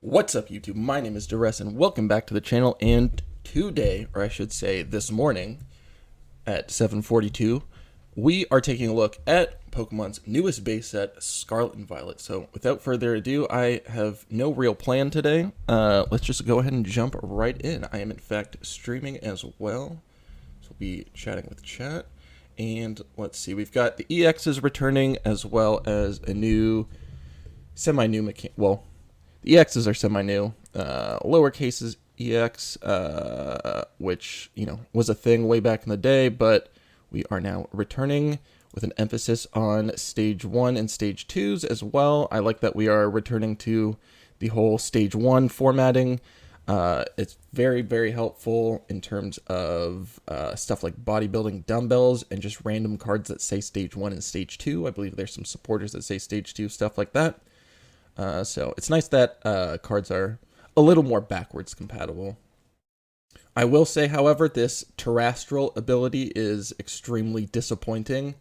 What's up, YouTube? My name is Duress, and welcome back to the channel. And today, or I should say this morning, at 7:42, we are taking a look at Pokemon's newest base set, Scarlet and Violet. So, without further ado, I have no real plan today. Let's just go ahead and jump right in. I am, in fact, streaming as well, so we'll be chatting with chat. And let's see, we've got the EXs returning, as well as a new, semi-new mechanic. Well, the EXs are semi-new. Lowercase EX, which, was a thing way back in the day, but we are now returning with an emphasis on Stage 1 and Stage 2s as well. I like that we are returning to the whole Stage 1 formatting. It's very, very helpful in terms of stuff like bodybuilding dumbbells and just random cards that say Stage 1 and Stage 2. I believe there's some supporters that say Stage 2, stuff like that. So it's nice that cards are a little more backwards compatible. I will say, however, this terrestrial ability is extremely disappointing.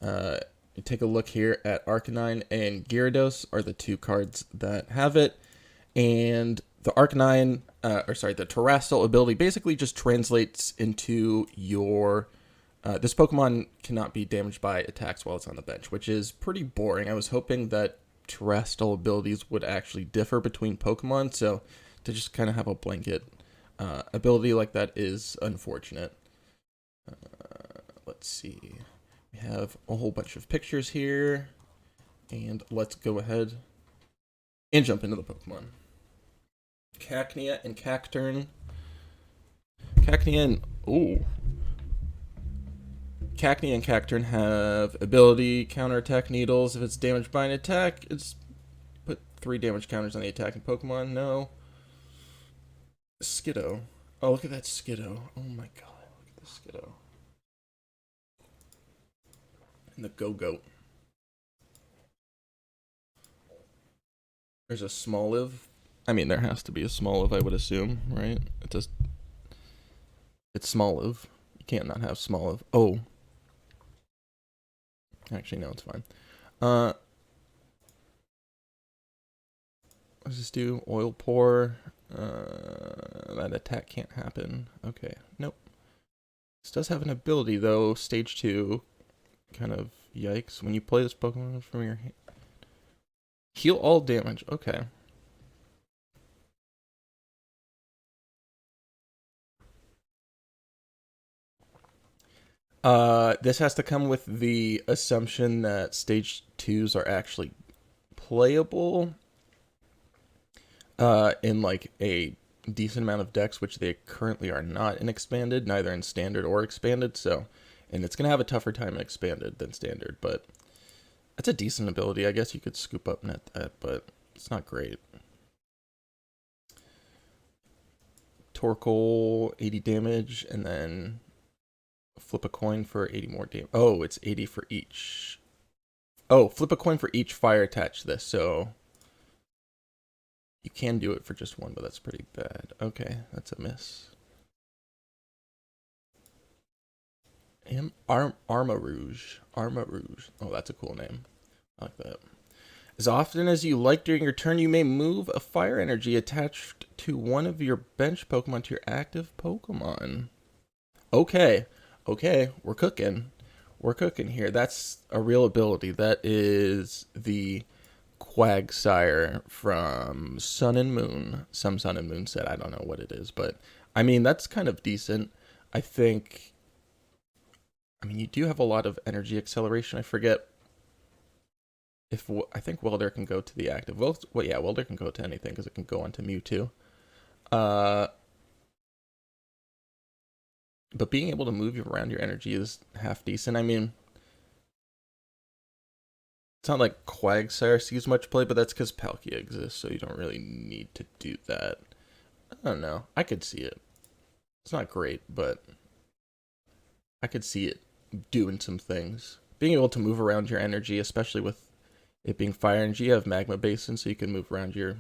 You take a look here at Arcanine and Gyarados are the two cards that have it. And the Arcanine, the terrestrial ability basically just translates into your... this Pokemon cannot be damaged by attacks while it's on the bench, which is pretty boring. I was hoping that terrestrial abilities would actually differ between Pokemon, so to just kind of have a blanket ability like that is unfortunate. Let's see. We have a whole bunch of pictures here, and let's go ahead and jump into the Pokemon. Cacnea and Cacturn. Cacnea and Cacturn have ability counterattack needles. If it's damaged by an attack, it's put 3 damage counters on the attacking Pokemon. No. Skiddo. Oh, look at that Skiddo. Oh my god, look at the Skiddo. And the Go-Goat. There's a Smoliv. I mean, there has to be a Smoliv, I would assume, right? It's Smoliv. You can't not have Smoliv. Oh. Actually, no, it's fine. What does this do? Oil pour. That attack can't happen. Okay, nope. This does have an ability, though. Stage 2. Kind of yikes. When you play this Pokemon from your hand. Heal all damage. Okay. This has to come with the assumption that Stage 2s are actually playable in like a decent amount of decks, which they currently are not in Expanded, neither in Standard or Expanded, so, and it's going to have a tougher time in Expanded than Standard, but that's a decent ability. I guess you could scoop up net that, but it's not great. Torkoal, 80 damage, and then flip a coin for 80 more damage. Oh, it's 80 for each. Oh, flip a coin for each fire attached to this, so you can do it for just one, but that's pretty bad. Okay, that's a miss. Armarouge. Armarouge. Oh, that's a cool name. I like that. As often as you like during your turn, you may move a fire energy attached to one of your bench Pokemon to your active Pokemon. Okay. Okay, we're cooking. We're cooking here. That's a real ability. That is the Quagsire from Sun and Moon. Some Sun and Moon set. I don't know what it is, but I mean, that's kind of decent. I think, you do have a lot of energy acceleration. I forget if, I think Welder can go to the active. Well, yeah, Welder can go to anything because it can go onto Mewtwo. But being able to move around your energy is half decent. I mean, it's not like Quagsire sees much play, but that's because Palkia exists, so you don't really need to do that. I don't know. I could see it. It's not great, but I could see it doing some things. Being able to move around your energy, especially with it being fire energy, you have Magma Basin, so you can move around your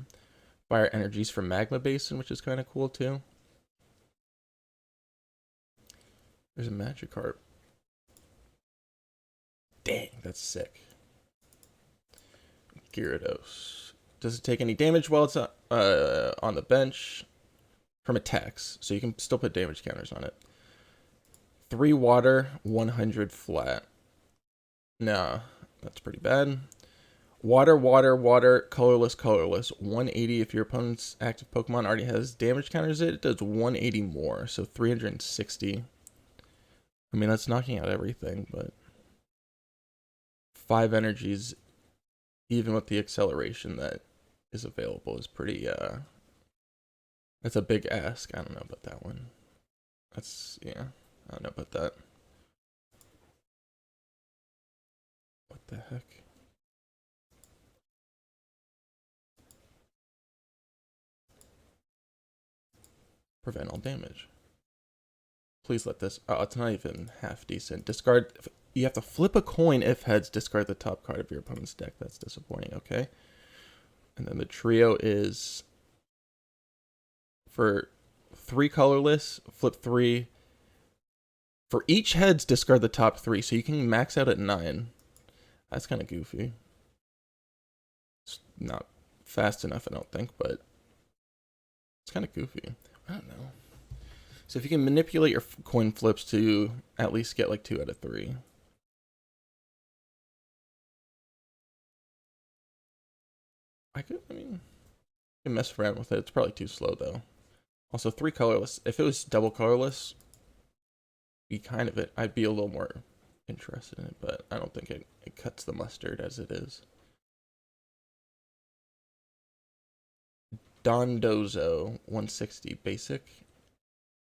fire energies from Magma Basin, which is kind of cool too. There's a Magikarp. Dang, that's sick. Gyarados. Does it take any damage while it's on the bench from attacks, so you can still put damage counters on it. 3 water, 100 flat. Nah, that's pretty bad. Water, water, water, colorless, colorless. 180 if your opponent's active Pokemon already has damage counters it does 180 more, so 360. I mean, that's knocking out everything, but 5 energies, even with the acceleration that is available, is pretty, that's a big ask. I don't know about that one. Yeah, I don't know about that. What the heck? Prevent all damage. Please let this. Oh, it's not even half decent. Discard. You have to flip a coin if heads. Discard the top card of your opponent's deck. That's disappointing. Okay. And then the trio is for 3 colorless. Flip 3. For each heads, discard the top 3. So you can max out at 9. That's kind of goofy. It's not fast enough, I don't think, but it's kind of goofy. I don't know. So if you can manipulate your coin flips to at least get like 2 out of 3. I mean, you can mess around with it. It's probably too slow though. Also 3 colorless. If it was double colorless, I'd be a little more interested in it, but I don't think it cuts the mustard as it is. Dondozo, 160 basic.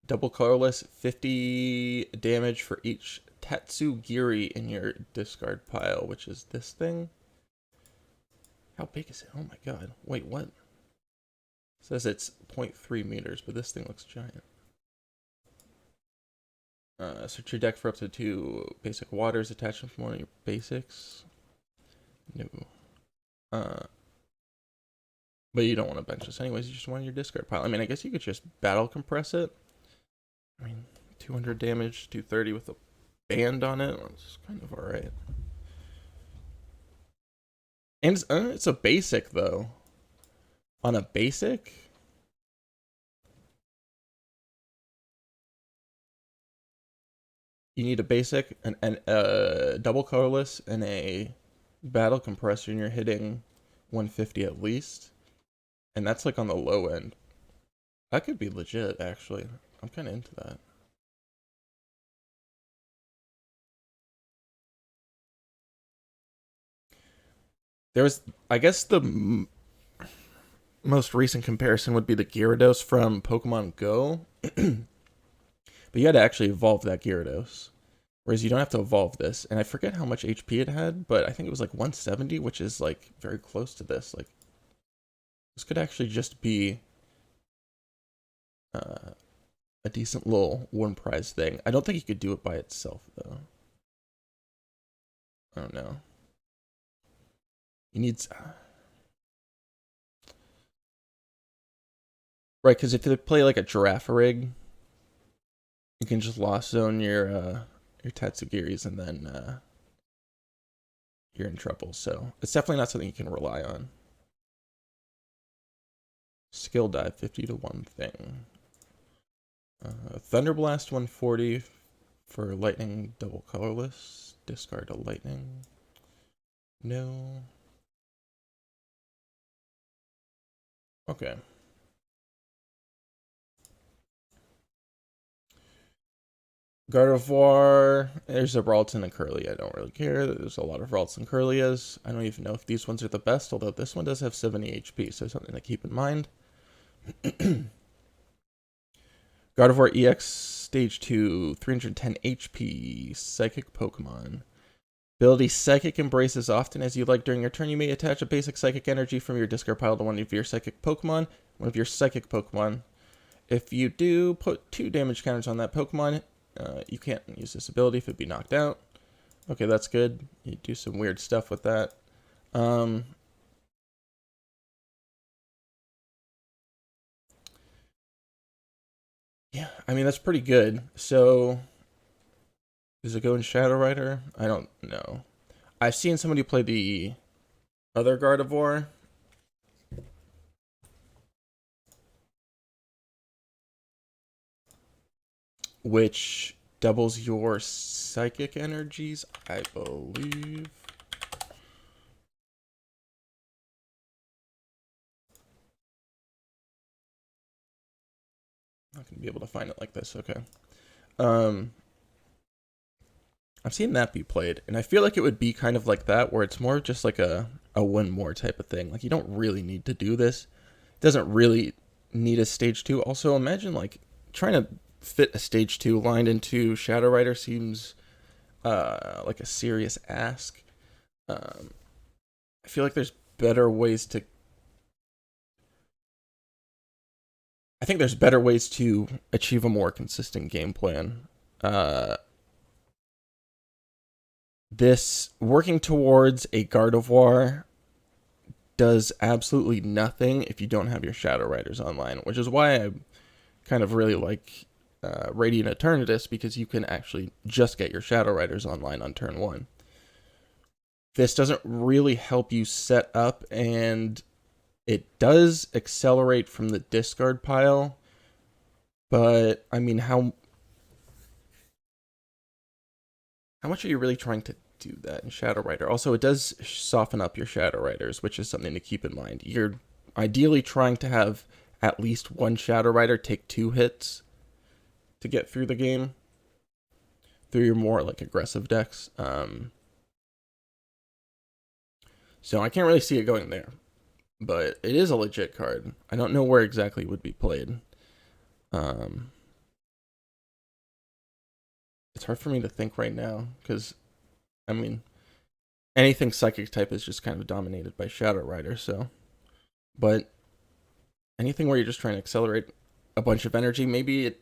Double colorless, 50 damage for each Tatsugiri in your discard pile, which is this thing. How big is it? Oh my god. Wait, what? It says it's 0.3 meters, but this thing looks giant. Search your deck for up to 2 basic waters attached from one of your basics. No. But you don't want to bench this anyways, you just want your discard pile. I mean, I guess you could just battle compress it. I mean, 200 damage, 230 with a band on it. It's kind of alright. And it's a basic, though. On a basic? You need a basic, and double colorless, and a battle compressor, and you're hitting 150 at least. And that's like on the low end. That could be legit, actually. I'm kind of into that. I guess the most recent comparison would be the Gyarados from Pokemon Go. But you had to actually evolve that Gyarados. Whereas you don't have to evolve this. And I forget how much HP it had, but I think it was like 170, which is like very close to this. Like, this could actually just be a decent little one prize thing. I don't think you could do it by itself, though. I don't know. You need... Right, because if you play like a Girafarig, you can just Lost Zone your Tatsugiris and then you're in trouble. So it's definitely not something you can rely on. Skill dive 50 to 1 thing. Thunder Blast 140 for lightning double colorless. Discard a lightning. No. Okay. Gardevoir, there's a Ralton and Curly. I don't really care. There's a lot of Ralts and Curlias. I don't even know if these ones are the best, although this one does have 70 HP, so something to keep in mind. Gardevoir EX Stage 2, 310 HP, Psychic Pokemon. Ability Psychic Embrace as often as you like during your turn. You may attach a basic Psychic Energy from your discard pile to one of your Psychic Pokemon. One of your Psychic Pokemon. If you do, put 2 damage counters on that Pokemon. You can't use this ability if it'd be knocked out. Okay, that's good. You do some weird stuff with that. Yeah, I mean, that's pretty good. So, does it go in Shadow Rider? I don't know. I've seen somebody play the other Gardevoir. which doubles your psychic energies, I believe. I'm not gonna be able to find it like this. Okay. I've seen that be played, and I feel like it would be kind of like that, where it's more just like a one more type of thing. Like, you don't really need to do this. It doesn't really need a stage 2. Also, imagine like trying to fit a stage 2 line into Shadow Rider seems like a serious ask. I feel like there's better ways to. I think there's better ways to achieve a more consistent game plan. This working towards a Gardevoir does absolutely nothing if you don't have your Shadow Riders online, which is why I kind of really like Radiant Eternatus, because you can actually just get your Shadow Riders online on turn 1. This doesn't really help you set up, and it does accelerate from the discard pile, but I mean, how much are you really trying to do that in Shadow Rider? Also, it does soften up your Shadow Riders, which is something to keep in mind. You're ideally trying to have at least one Shadow Rider take 2 hits to get through the game through your more like aggressive decks. So I can't really see it going there, but it is a legit card. I don't know where exactly it would be played. It's hard for me to think right now, because, I mean, anything psychic type is just kind of dominated by Shadow Rider, so. But anything where you're just trying to accelerate a bunch of energy, maybe it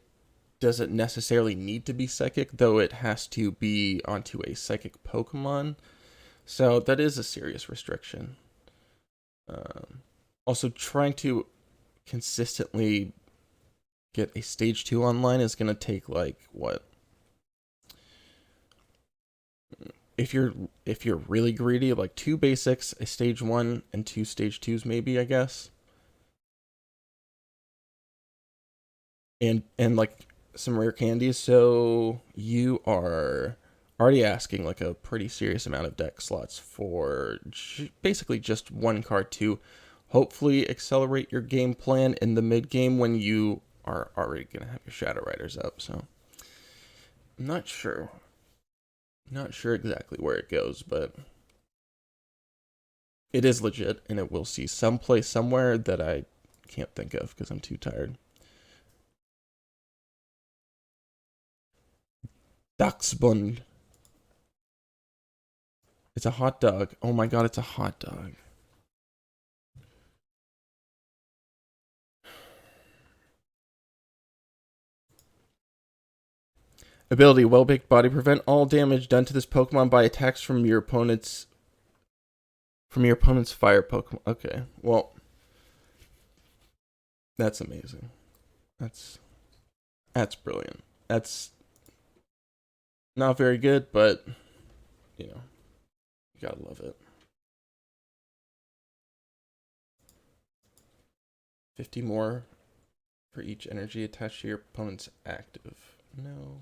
doesn't necessarily need to be psychic, though it has to be onto a psychic Pokemon. So that is a serious restriction. Also, trying to consistently get a stage 2 online is going to take, like, what? If you're really greedy, like 2 basics, a stage 1, and 2 stage 2s maybe, I guess. And like some rare candies, so you are already asking like a pretty serious amount of deck slots for basically just 1 card to hopefully accelerate your game plan in the mid game when you are already gonna have your Shadow Riders up. So I'm not sure exactly where it goes, but it is legit, and it will see some place somewhere that I can't think of because I'm too tired. Dachsbund. It's a hot dog. Oh my god, it's a hot dog. Ability, Well-Baked Body. Prevent all damage done to this Pokemon by attacks from your opponent's fire Pokemon. Okay, well, that's amazing. That's brilliant. That's not very good, but you know, you gotta love it. 50 more for each energy attached to your opponent's active. No.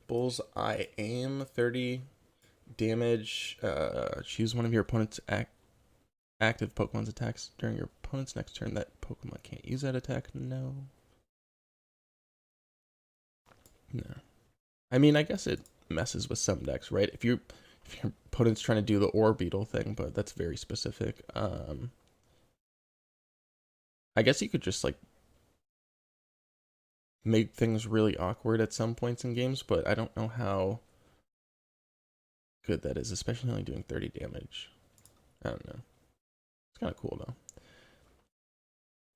Bullseye aim, 30 damage. Choose one of your opponent's active Pokemon's attacks during your opponent's next turn. That Pokemon can't use that attack. No. I mean, I guess it messes with some decks, right? If your opponent's trying to do the Orbeetle thing, but that's very specific. I guess you could just like make things really awkward at some points in games, but I don't know how good that is, especially only doing 30 damage. I don't know. It's kind of cool though.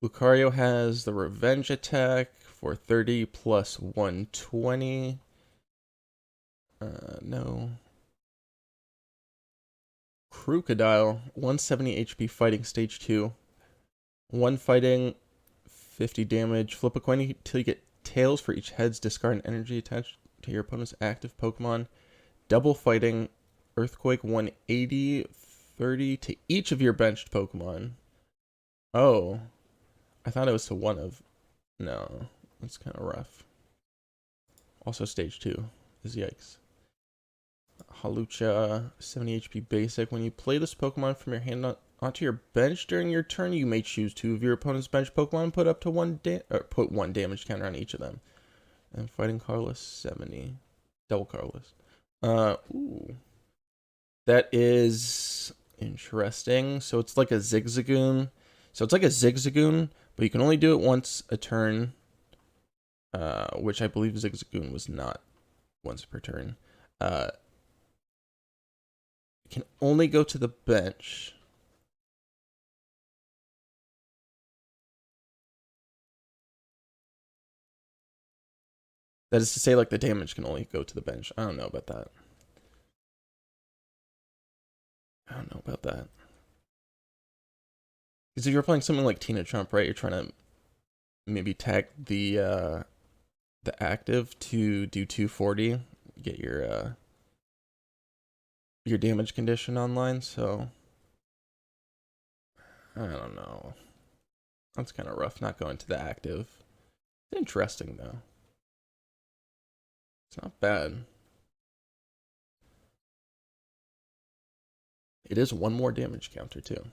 Lucario has the Revenge attack for 30 plus 120. No. Crocodile, 170 HP fighting, stage 2. 1 fighting, 50 damage. Flip a coin until you get tails for each heads. Discard an energy attached to your opponent's active Pokemon. Double fighting, Earthquake, 180, 30 to each of your benched Pokemon. Oh, I thought it was to one of. No, that's kind of rough. Also, stage 2 is yikes. Halucha, 70 HP basic. When you play this Pokemon from your hand onto your bench during your turn, you may choose 2 of your opponent's bench Pokemon and put up to put 1 damage counter on each of them. And fighting Carlos, 70. Double Carlos. Ooh. That is interesting. So it's like a Zigzagoon. But you can only do it once a turn. Which I believe Zigzagoon was not once per turn. Can only go to the bench. That is to say, like, the damage can only go to the bench. I don't know about that. Because if you're playing something like Tina Trump, right, you're trying to maybe tag the active to do 240, get your damage condition online, so I don't know. That's kind of rough not going to the active. It's interesting though. It's not bad. It is 1 more damage counter too.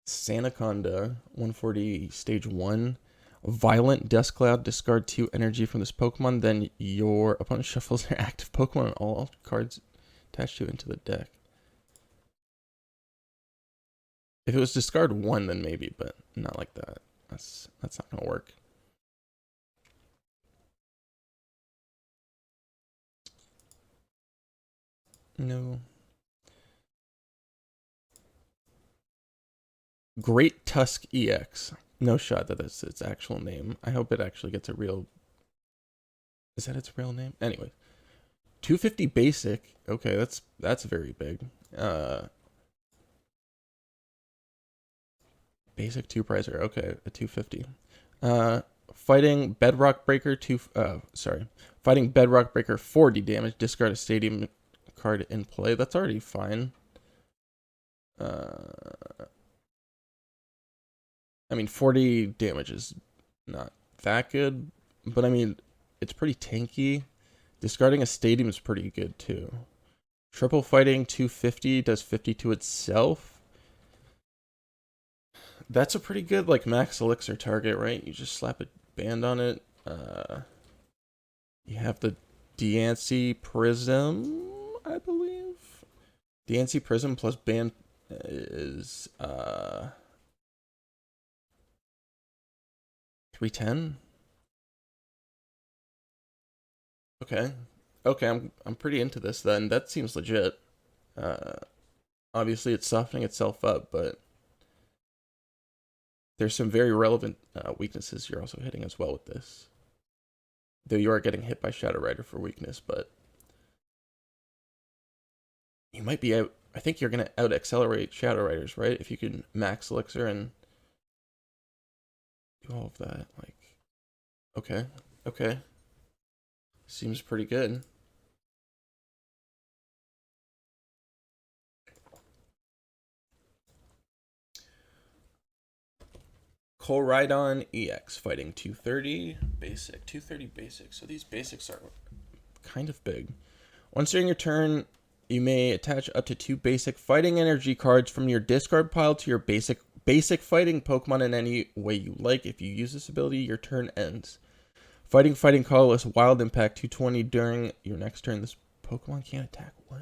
Sanaconda, 140, stage 1. Violent Dust Cloud, discard 2 energy from this Pokemon, then your opponent shuffles their active Pokemon and all cards attached to it into the deck. If it was discard 1, then maybe, but not like that. That's not gonna work. No. Great Tusk EX. No shot that that's its actual name. I hope it actually gets a real... Is that its real name? Anyway. 250 basic. Okay, that's very big. Basic 2 pricer. Okay, a 250. Fighting Bedrock Breaker Fighting Bedrock Breaker 40 damage. Discard a stadium card in play. That's already fine. I mean, 40 damage is not that good, but I mean, it's pretty tanky. Discarding a stadium is pretty good too. Triple fighting 250 does 50 to itself. That's a pretty good like max elixir target, right? You just slap a band on it. You have the Diancie Prism, I believe. Diancie Prism plus band is 310. Okay. I'm pretty into this then. That seems legit. Obviously it's softening itself up, but there's some very relevant weaknesses you're also hitting as well with this. Though you are getting hit by Shadow Rider for weakness, but you might be out. I think you're gonna out accelerate Shadow Riders, right? If you can max elixir and do all of that, like, okay, seems pretty good. Koraidon EX fighting 230 basic, 230 basic. So these basics are kind of big. Once during your turn, you may attach up to 2 basic fighting energy cards from your discard pile to your basic fighting Pokemon in any way you like. If you use this ability, your turn ends. Fighting Colorless Wild Impact 220 during your next turn. This Pokemon can't attack. What?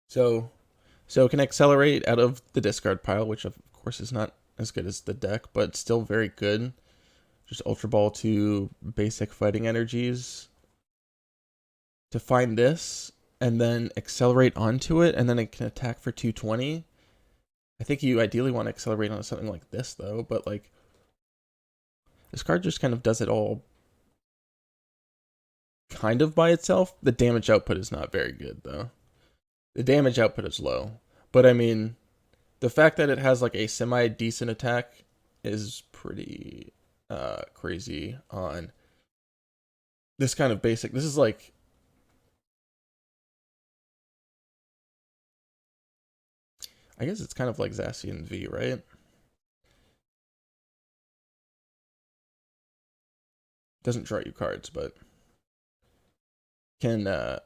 So it can accelerate out of the discard pile, which of course is not as good as the deck, but still very good. Just Ultra Ball to basic fighting energies to find this, and then accelerate onto it, and then it can attack for 220. I think you ideally want to accelerate on something like this, though, but like this card just kind of does it all kind of by itself. The damage output is not very good, though. The damage output is low, but I mean, The fact that it has like a semi-decent attack is pretty crazy on this kind of basic. This is like, I guess it's kind of like Zacian V, right? Doesn't draw you cards, but can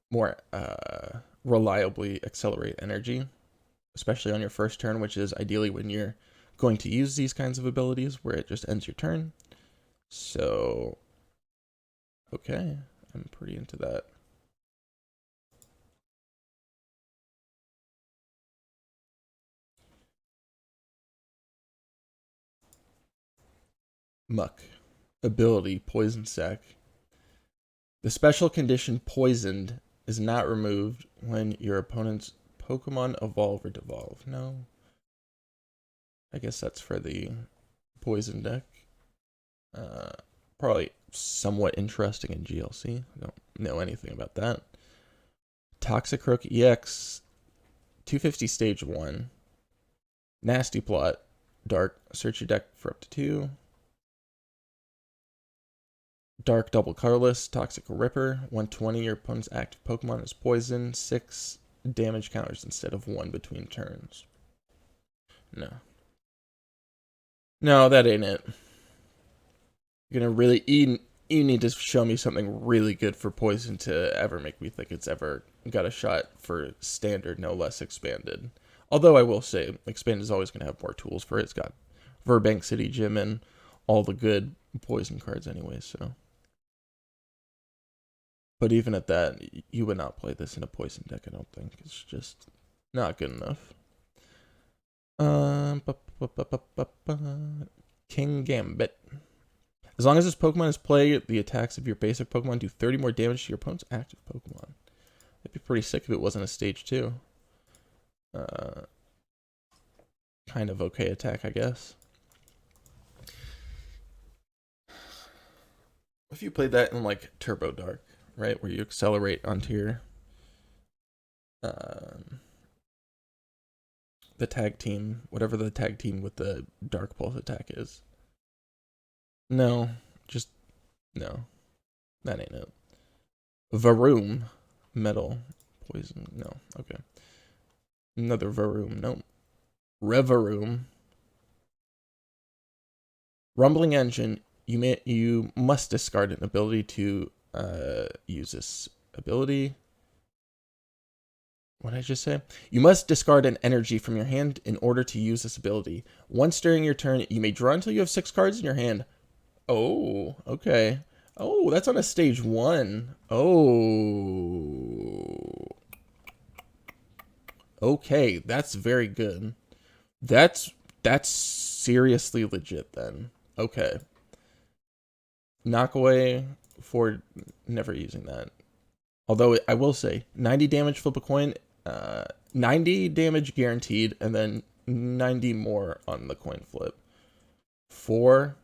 more reliably accelerate energy, especially on your first turn, which is ideally when you're going to use these kinds of abilities where it just ends your turn. So, okay, I'm pretty into that. Muck. Ability, Poison Sac. The special condition Poisoned is not removed when your opponent's Pokemon evolve or devolve. No. I guess that's for the Poison deck. Probably somewhat interesting in GLC. I don't know anything about that. Toxicroak EX, 250 stage 1. Nasty Plot, Dark, search your deck for up to 2. Dark Double Colorless, Toxic Ripper, 120, your opponent's active Pokemon is poison, 6 damage counters instead of 1 between turns. No. No, that ain't it. You're gonna really, you need to show me something really good for poison to ever make me think it's ever got a shot for standard, no less expanded. Although I will say, expanded is always gonna have more tools for it. It's got Verbank City Gym and all the good poison cards anyway, so. But even at that, you would not play this in a poison deck, I don't think. It's just not good enough. King Gambit. As long as this Pokemon is played, the attacks of your basic Pokemon do 30 more damage to your opponent's active Pokemon. That'd be pretty sick if it wasn't a stage 2. Kind of okay attack, I guess. If you played that in like Turbo Dark, right, where you accelerate onto your the tag team, whatever the tag team with the Dark Pulse attack is. No, just no. That ain't it. Varoom, metal, poison. No, okay. Another Varoom. No. Revaroom. Rumbling Engine. You must discard an ability to use this ability. What did I just say? You must discard an energy from your hand in order to use this ability. Once during your turn, you may draw until you have 6 cards in your hand. Oh, okay. Oh, that's on a stage 1. Oh. Okay, that's very good. That's seriously legit then. Okay. Knock away for never using that. Although I will say, 90 damage, flip a coin, 90 damage guaranteed, and then 90 more on the coin flip. 4,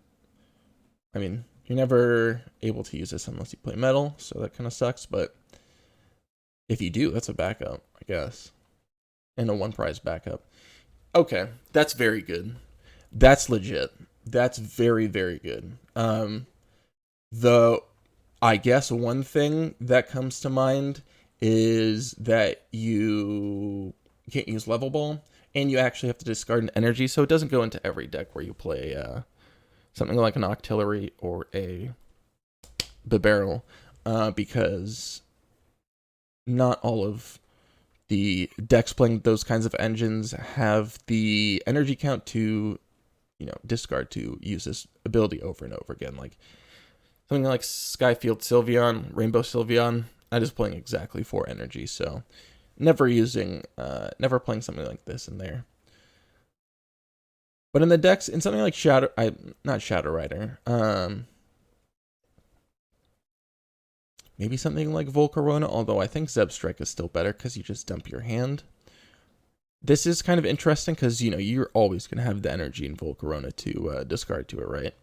I mean, you're never able to use this unless you play metal, so that kind of sucks, but if you do, that's a backup, I guess. And a 1 prize backup. Okay, that's very good. That's legit. That's very, very good. I guess one thing that comes to mind is that you can't use Level Ball, and you actually have to discard an energy, so it doesn't go into every deck where you play something like an Octillery or a Bibarel, because not all of the decks playing those kinds of engines have the energy count to, discard to use this ability over and over again. Like something like Skyfield Sylveon, Rainbow Sylveon, that is playing exactly 4 energy, so never playing something like this in there. But in the decks, in something like not Shadow Rider, maybe something like Volcarona, although I think Zebstrike is still better because you just dump your hand. This is kind of interesting because, you're always going to have the energy in Volcarona to discard to it, right?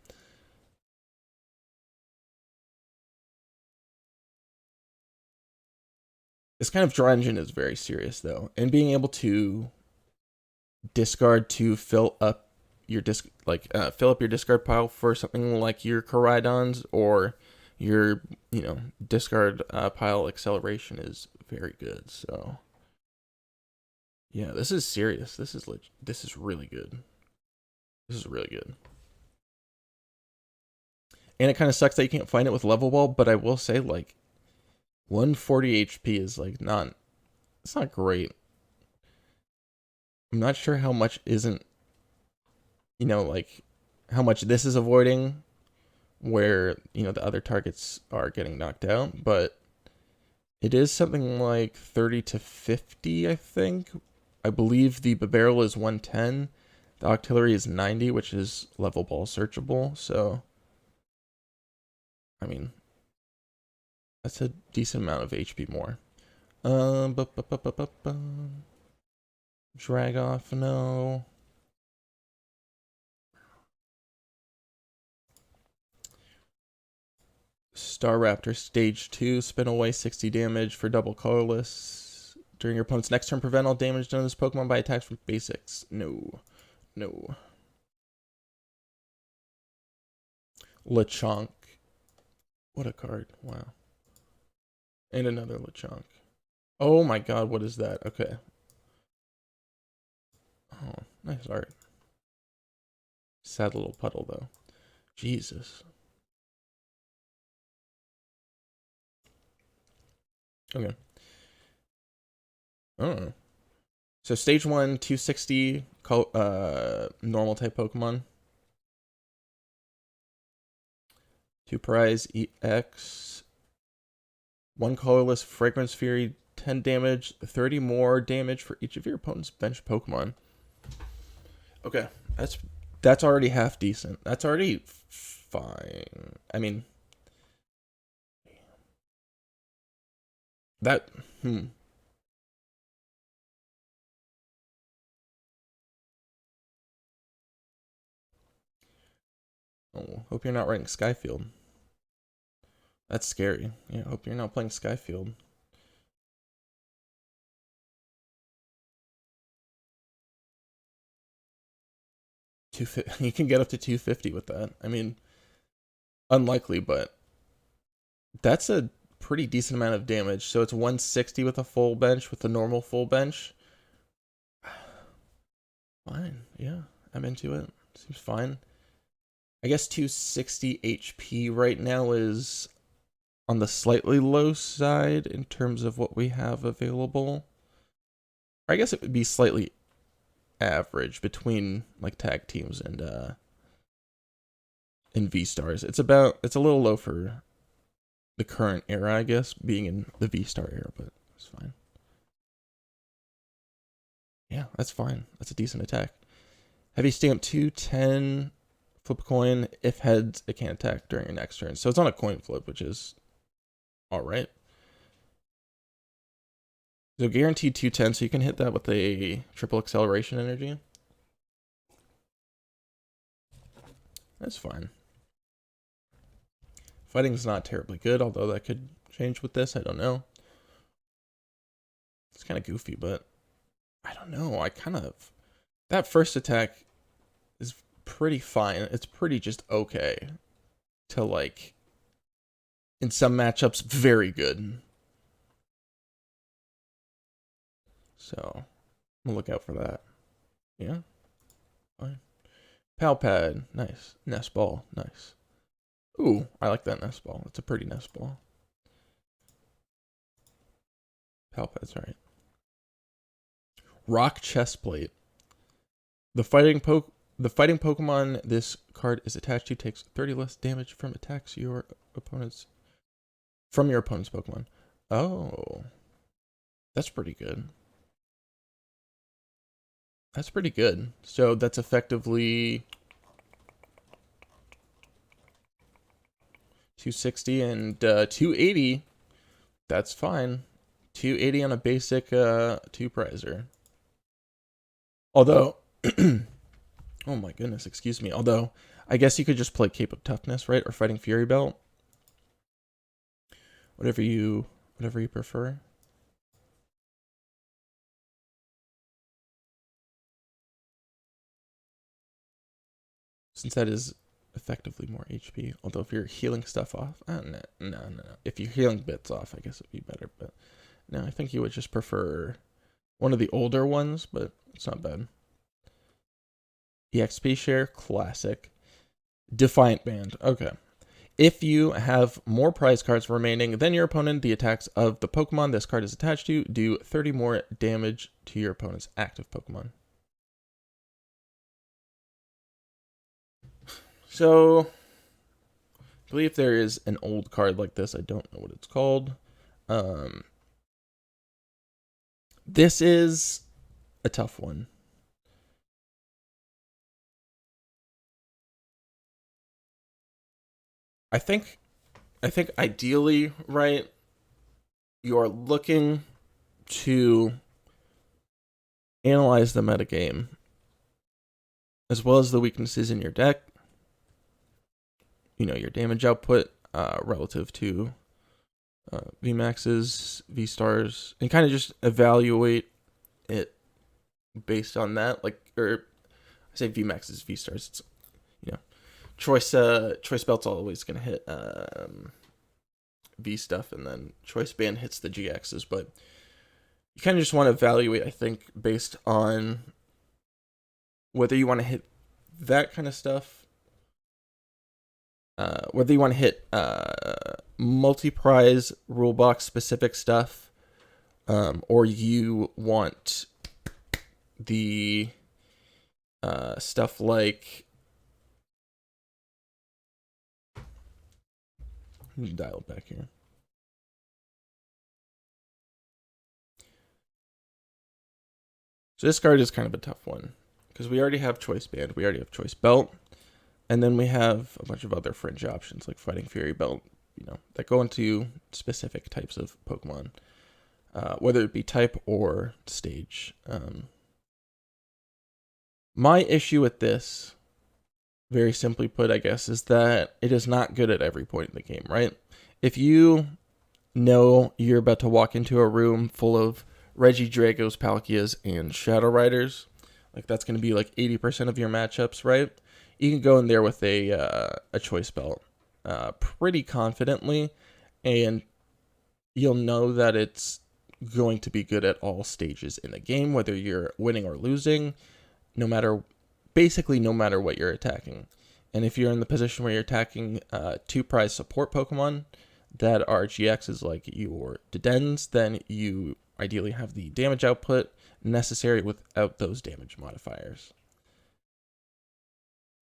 This kind of draw engine is very serious, though. And being able to discard to fill up your fill up your discard pile for something like your Koraidons, or your discard pile acceleration is very good. So yeah, this is serious. This is really good. This is really good. And it kind of sucks that you can't find it with level ball, but I will say, like, 140 HP is like it's not great. I'm not sure how much isn't, like how much this is avoiding where, the other targets are getting knocked out, but it is something like 30 to 50, I think. I believe the barrel is 110. The Octillery is 90, which is level ball searchable. So, I mean, that's a decent amount of HP more. Drag off, no. Staraptor stage 2, spin away 60 damage for double colorless. During your opponent's next turn, prevent all damage done to this Pokemon by attacks from basics. No. No. Lechonk. What a card. Wow. And another Lechonk. Oh my god, what is that? Okay. Oh, nice art. Sad little puddle, though. Jesus. Okay. Oh. So stage 1, 260 normal type Pokemon. 2 prize EX. 1 colorless Fragrance Fury, 10 damage, 30 more damage for each of your opponent's bench Pokemon. Okay, that's already half decent. That's already fine. I mean, that Oh, hope you're not writing Skyfield. That's scary. Yeah, hope you're not playing Skyfield. You can get up to 250 with that. I mean, unlikely, but that's a pretty decent amount of damage. So it's 160 with a full bench, with a normal full bench. Fine, yeah, I'm into it. Seems fine. I guess 260 HP right now is on the slightly low side in terms of what we have available. I guess it would be slightly average between like tag teams and V stars. It's a little low for the current era, I guess, being in the V star era, but it's fine. Yeah, that's fine. That's a decent attack. Heavy stamp 210. Flip a coin. If heads, it can't attack during your next turn. So it's on a coin flip, which is alright. So guaranteed 210, so you can hit that with a triple acceleration energy. That's fine. Fighting's not terribly good, although that could change with this. I don't know. It's kind of goofy, but I don't know. That first attack is pretty fine. It's pretty just okay to, like, in some matchups, very good. So, I'm gonna look out for that. Yeah, fine. Pal Pad, nice. Nest Ball, nice. Ooh, I like that Nest Ball. It's a pretty Nest Ball. Pal Pad's right. Rock Chestplate. The fighting Pokemon this card is attached to takes 30 less damage from attacks from your opponent's Pokemon. Oh, that's pretty good. That's pretty good. So that's effectively 260 and 280. That's fine. 280 on a basic 2-prizer. Although, oh my goodness, excuse me. Although, I guess you could just play Cape of Toughness, right? Or Fighting Fury Belt. Whatever you prefer. since that is effectively more HP. Although if you're healing stuff off, no. If you're healing bits off, I guess it'd be better. But no, I think you would just prefer one of the older ones, but it's not bad. EXP share, classic. Defiant Band, okay. If you have more prize cards remaining than your opponent, the attacks of the Pokemon this card is attached to do 30 more damage to your opponent's active Pokemon. So, I believe there is an old card like this. I don't know what it's called. This is a tough one. I think ideally, right, you're looking to analyze the metagame as well as the weaknesses in your deck. You know, your damage output relative to VMAXs, V-stars, and kind of just evaluate it based on that. Like, or I say VMAXs, V-stars, it's, you know, choice belt's always going to hit V stuff, and then choice band hits the GXs, but you kind of just want to evaluate, I think, based on whether you want to hit that kind of stuff, whether you want to hit multi-prize rule box specific stuff, or you want the stuff like, let me dial it back here. So this card is kind of a tough one because we already have choice band, we already have choice belt, and then we have a bunch of other fringe options like Fighting Fury belt, you know, that go into specific types of Pokemon, whether it be type or stage. My issue with this, very simply put, I guess, is that it is not good at every point in the game, right? If you know you're about to walk into a room full of Regidragos, Palkias, and Shadow Riders, like that's going to be like 80% of your matchups, right? You can go in there with a choice belt pretty confidently, and you'll know that it's going to be good at all stages in the game, whether you're winning or losing, basically no matter what you're attacking. And if you're in the position where you're attacking two prize support Pokemon that are GXs like your Dedens, then you ideally have the damage output necessary without those damage modifiers.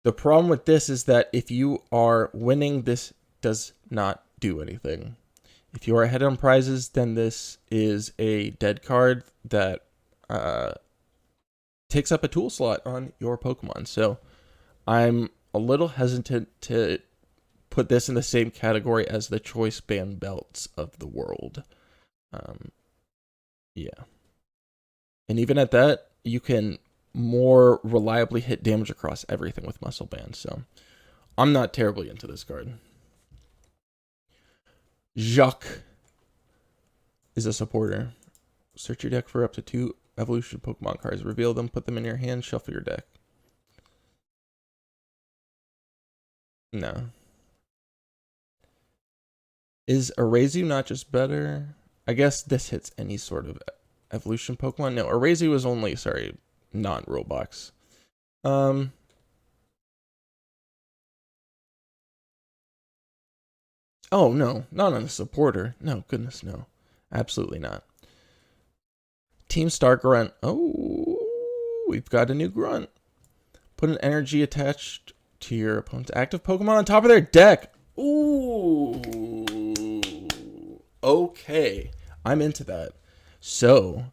The problem with this is that if you are winning, this does not do anything. If you are ahead on prizes, then this is a dead card that takes up a tool slot on your Pokemon. So I'm a little hesitant to put this in the same category as the choice band belts of the world. Yeah. And even at that, you can more reliably hit damage across everything with Muscle Band. So I'm not terribly into this card. Jacques is a supporter. Search your deck for up to 2 evolution Pokemon cards. Reveal them, put them in your hand, shuffle your deck. No. Is Erazu not just better? I guess this hits any sort of evolution Pokemon. No, Erazu is only, non-Roblox. Oh, no. Not on a supporter. No, goodness, no. Absolutely not. Team Star Grunt. Oh, we've got a new Grunt. Put an energy attached to your opponent's active Pokemon on top of their deck. Ooh. Okay. I'm into that. So,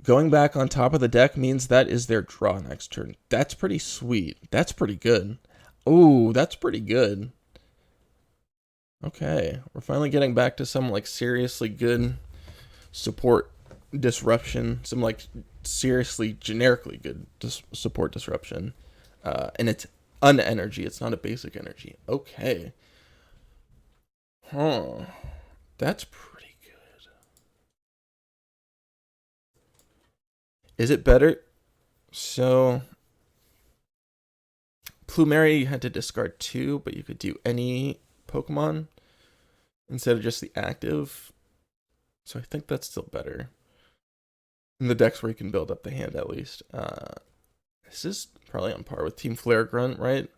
going back on top of the deck means that is their draw next turn. That's pretty sweet. That's pretty good. Ooh, that's pretty good. Okay. We're finally getting back to some, like, seriously good support disruption. Some, like, seriously generically good support disruption. And it's unenergy. It's not a basic energy. Okay. Huh. That's pretty good. Is it better? So, Plumeria you had to discard 2, but you could do any Pokemon instead of just the active. So I think that's still better. In the decks where you can build up the hand at least. This is probably on par with Team Flare Grunt, right?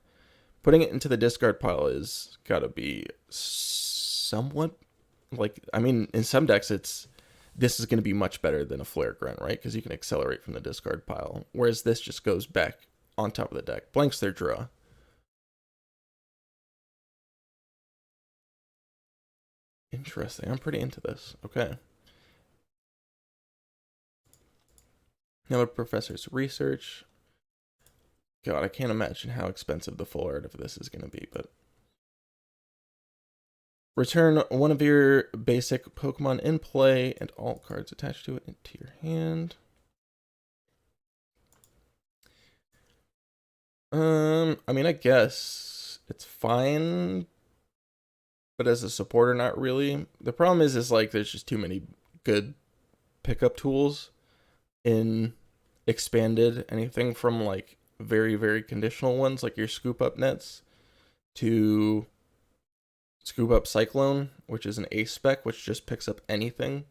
Putting it into the discard pile is gotta be somewhat like, I mean, in some decks this is going to be much better than a Flare Grunt, right? Because you can accelerate from the discard pile. Whereas this just goes back on top of the deck. Blanks their draw. Interesting. I'm pretty into this. Okay. Another professor's research. God, I can't imagine how expensive the full art of this is going to be, but... Return one of your basic Pokemon in play and all cards attached to it into your hand. I mean, I guess it's fine, but as a supporter, not really. The problem is like there's just too many good pickup tools in expanded. Anything from like very, very conditional ones, like your scoop up nets, to scoop up Cyclone, which is an ace spec, which just picks up anything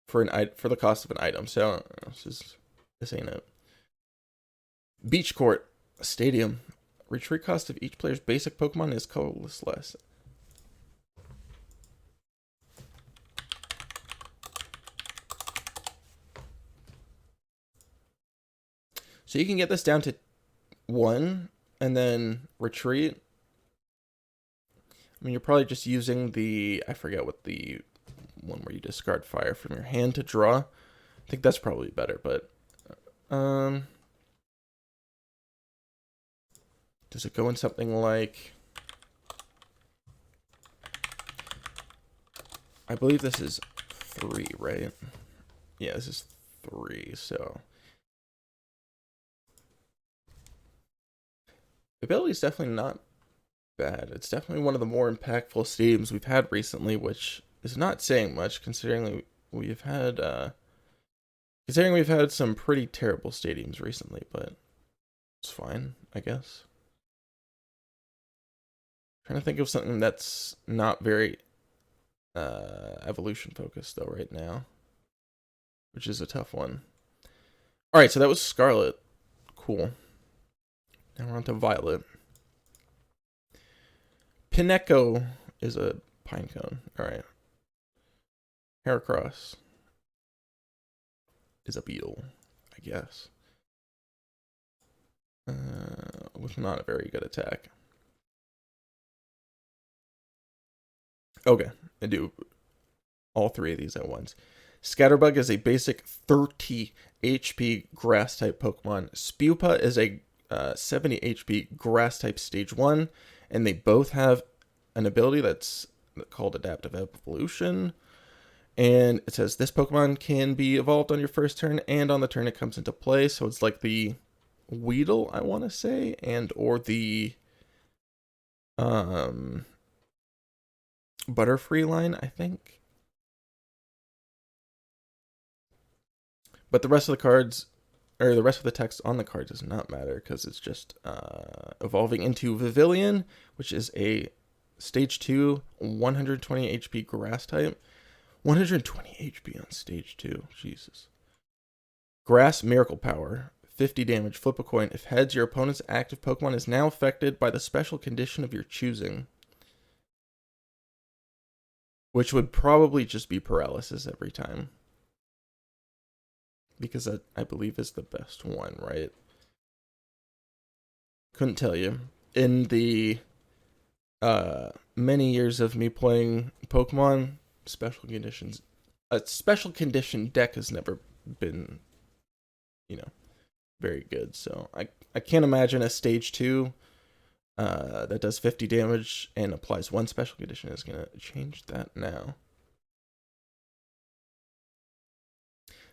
for the cost of an item. So this ain't it. Beach Court Stadium. Retreat cost of each player's basic Pokemon is colorless. So you can get this down to 1 and then retreat. I mean, you're probably just using the, I forget what the one where you discard fire from your hand to draw. I think that's probably better, but does it go in something like, I believe this is 3, right? Yeah, this is 3, so the ability is definitely not bad. It's definitely one of the more impactful stadiums we've had recently, which is not saying much considering we've had some pretty terrible stadiums recently, but it's fine, I guess. Trying to think of something that's not very evolution focused though right now, which is a tough one. All right, so that was Scarlet. Cool. Now we're on to Violet. Pineco is a pinecone. All right. Heracross is a beetle, I guess. With not a very good attack. Okay, I do all 3 of these at once. Scatterbug is a basic 30 HP grass type Pokemon. Spewpa is a 70 HP grass type stage 1, and they both have an ability that's called Adaptive Evolution. And it says this Pokemon can be evolved on your first turn and on the turn it comes into play. So it's like the Weedle, I want to say, and or the Butterfree line, I think. But the rest of the cards, or the rest of the text on the card does not matter because it's just evolving into Vivillon, which is a stage 2, 120 HP grass type. 120 HP on stage 2, Jesus. Grass Miracle Power, 50 damage, flip a coin. If heads, your opponent's active Pokemon is now affected by the special condition of your choosing. Which would probably just be paralysis every time. Because that, I believe, is the best one, right? Couldn't tell you. In the many years of me playing Pokemon, special conditions, a special condition deck has never been, very good. So I can't imagine a stage 2 that does 50 damage and applies 1 special condition is going to change that now.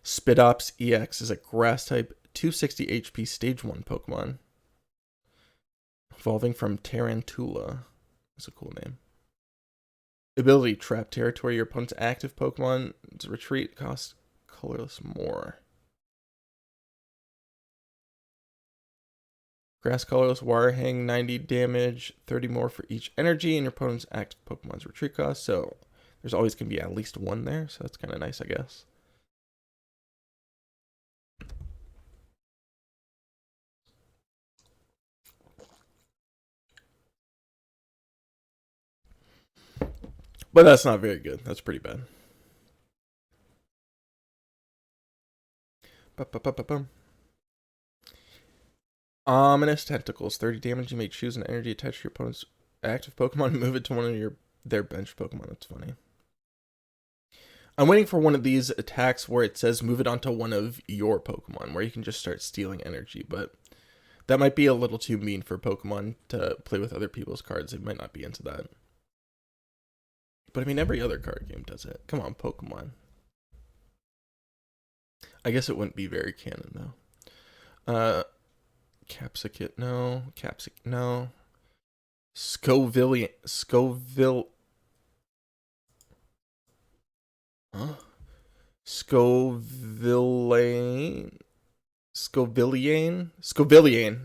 Spidops EX is a grass type 260 HP stage 1 Pokemon. Evolving from Tarantula. That's a cool name. Ability, trap territory. Your opponent's active Pokemon's retreat costs colorless more. Grass colorless Wire Hang, 90 damage, 30 more for each energy, and your opponent's active Pokemon's retreat cost. So there's always going to be at least one there, so that's kind of nice, I guess. But that's not very good. That's pretty bad. Ba-ba-ba-ba-bum. Ominous Tentacles, 30 damage. You may choose an energy attached to your opponent's active Pokemon and move it to one of their bench Pokemon. That's funny. I'm waiting for one of these attacks where it says move it onto one of your Pokemon, where you can just start stealing energy, but that might be a little too mean for Pokemon to play with other people's cards. They might not be into that. But I mean, every other card game does it. Come on, Pokemon. I guess it wouldn't be very canon, though. Capsicum, no. No. Scoville. Huh? Scovilliane.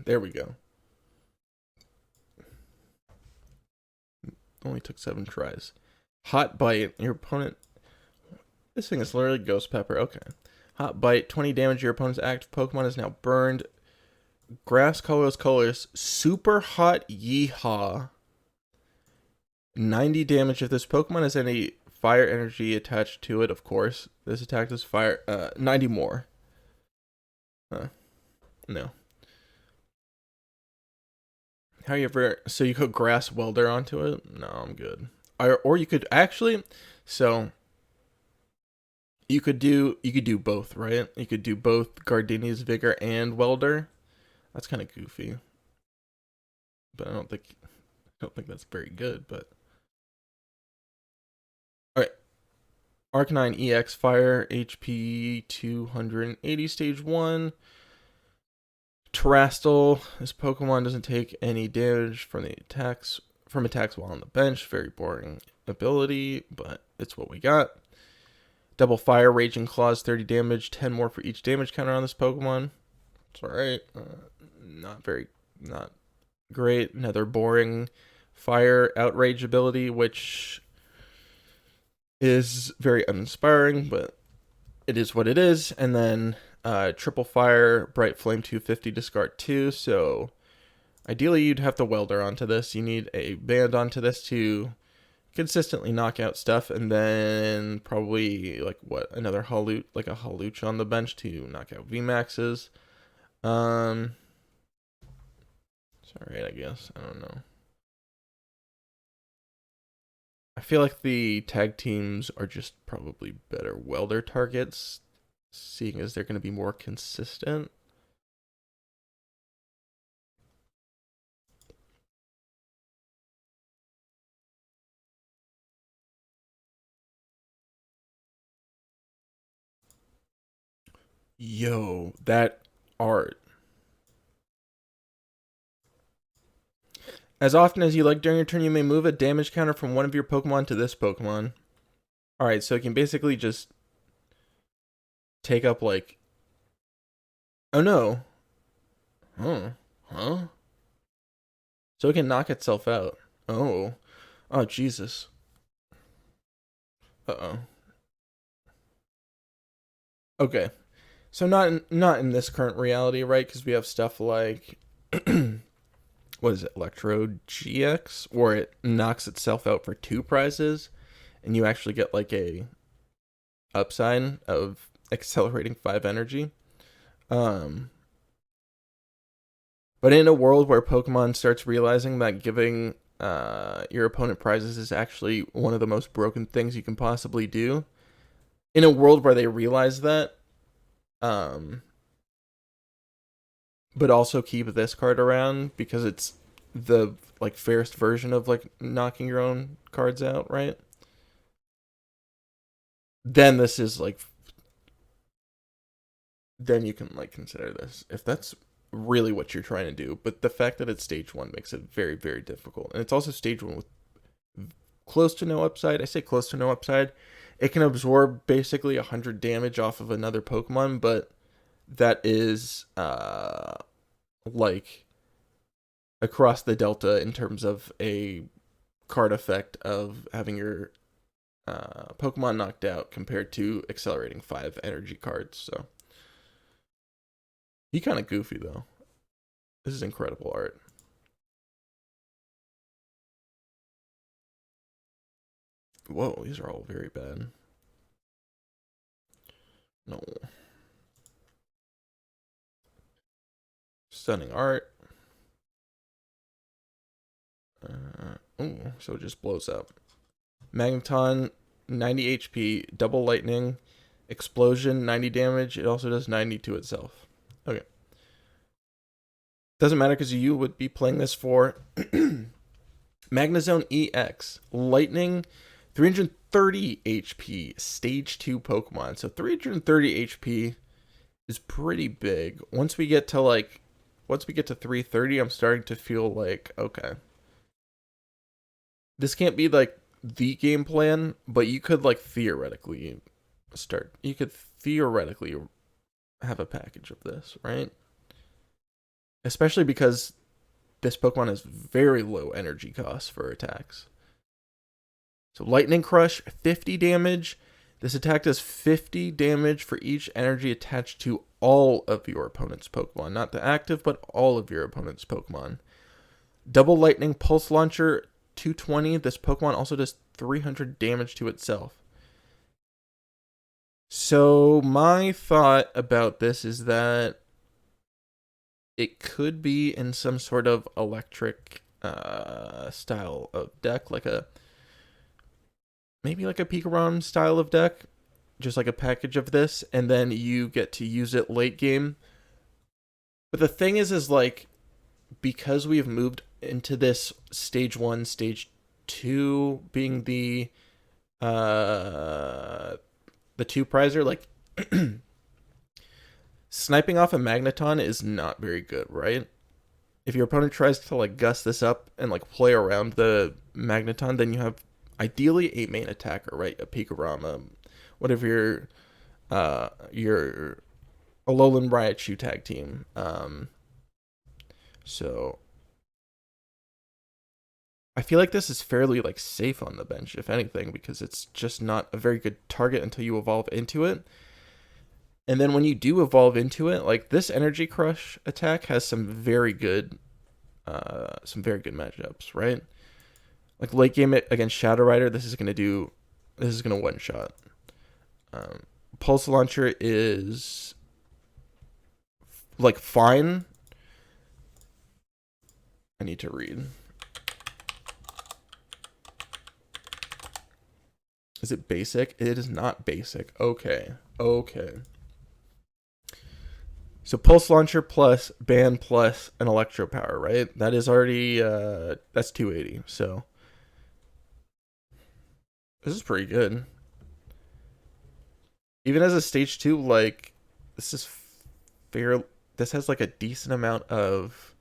There we go. Only took 7 tries. Hot Bite. Your opponent... This thing is literally Ghost Pepper. Okay. Hot Bite. 20 damage. Your opponent's active Pokemon is now burned. Grass colors. Super Hot Yeehaw. 90 damage. If this Pokemon has any fire energy attached to it, of course. This attack does fire... 90 more. No. How you ever... So you could Grass Welder onto it? No, I'm good. Or you could actually... So... You could do both, right? You could do both Gardenia's Vigor and Welder. That's kind of goofy. But I don't think that's very good, but... Alright. Arcanine EX Fire, HP 280, Stage 1. Terastal. This Pokemon doesn't take any damage from attacks while on the bench. Very boring ability, but it's what we got. Double Fire, Raging Claws, 30 damage, 10 more for each damage counter on this Pokemon. It's alright. Not great. Another boring Fire Outrage ability, which is very uninspiring, but it is what it is. And then Triple Fire, Bright Flame, 250, discard 2. So ideally you'd have to Welder onto this. You need a Band onto this to consistently knock out stuff, and then probably another a Hawlucha on the bench to knock out VMAXs. Sorry, I guess. I don't know. I feel like the tag teams are just probably better Welder targets, seeing as they're going to be more consistent. Yo, that art. As often as you like during your turn, you may move a damage counter from one of your Pokemon to this Pokemon. Alright, so it can basically just take up like... Oh no. Huh? So it can knock itself out. Oh, Jesus. Uh-oh. Okay. So not in this current reality, right? Because we have stuff like... What is it? Electro GX? Where it knocks itself out for 2 prizes. And you actually get like a upside of accelerating 5 energy. But in a world where Pokemon starts realizing that giving your opponent prizes is actually one of the most broken things you can possibly do, in a world where they realize that, but also keep this card around because it's the like fairest version of like knocking your own cards out, right? Then this is like, then you can like consider this if that's really what you're trying to do. But the fact that it's stage 1 makes it very, very difficult. And it's also stage 1 with close to no upside. I say close to no upside. It can absorb basically 100 damage off of another Pokemon, but that is like across the delta in terms of a card effect of having your Pokemon knocked out compared to accelerating 5 energy cards. So he kind of goofy though. This is incredible art. Whoa, these are all very bad. No. Stunning art. So it just blows up. Magneton, 90 HP, double lightning, explosion, 90 damage. It also does 90 to itself. Okay. Doesn't matter because you would be playing this for Magnezone EX, lightning, 330 HP, stage 2 Pokemon. So 330 HP is pretty big. Once we get to 330, I'm starting to feel like, okay, this can't be like the game plan, but you could like theoretically have a package of this, right? Especially because this Pokemon has very low energy costs for attacks. So Lightning Crush, 50 damage. This attack does 50 damage for each energy attached to all of your opponent's Pokemon. Not the active, but all of your opponent's Pokemon. Double Lightning Pulse Launcher, 220. This Pokemon also does 300 damage to itself. So my thought about this is that it could be in some sort of electric style of deck, maybe like a Pikarom style of deck, just like a package of this, and then you get to use it late game. But the thing is like, because we have moved into this stage 1, stage 2 being the 2-prizer, like sniping off a Magneton is not very good, right? If your opponent tries to like gust this up and like play around the Magneton, then you have ideally a main attacker, right? A Pikarom, whatever your Alolan Raichu tag team. So I feel like this is fairly like safe on the bench, if anything, because it's just not a very good target until you evolve into it. And then when you do evolve into it, like this Energy Crush attack has some very good matchups, right? Like late game against Shadow Rider, this is gonna one shot. Pulse Launcher is like fine. I need to read. Is it basic? It is not basic. Okay. So Pulse Launcher plus Band plus an Electro Power, right? That is already that's 280. So this is pretty good. Even as a stage 2, like this is fair. This has like a decent amount of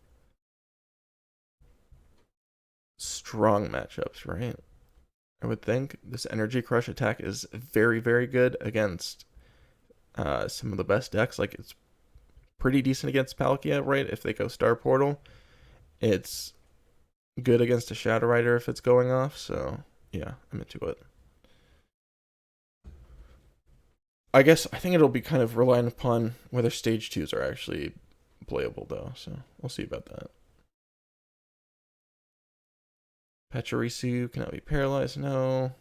strong matchups, right? I would think this Energy Crush attack is very, very good against some of the best decks. Like it's pretty decent against Palkia, right? If they go Star Portal, it's good against a Shadow Rider if it's going off. So yeah, I'm into it. I think it'll be kind of relying upon whether stage 2s are actually playable though. So we'll see about that. Pachirisu cannot be paralyzed. No.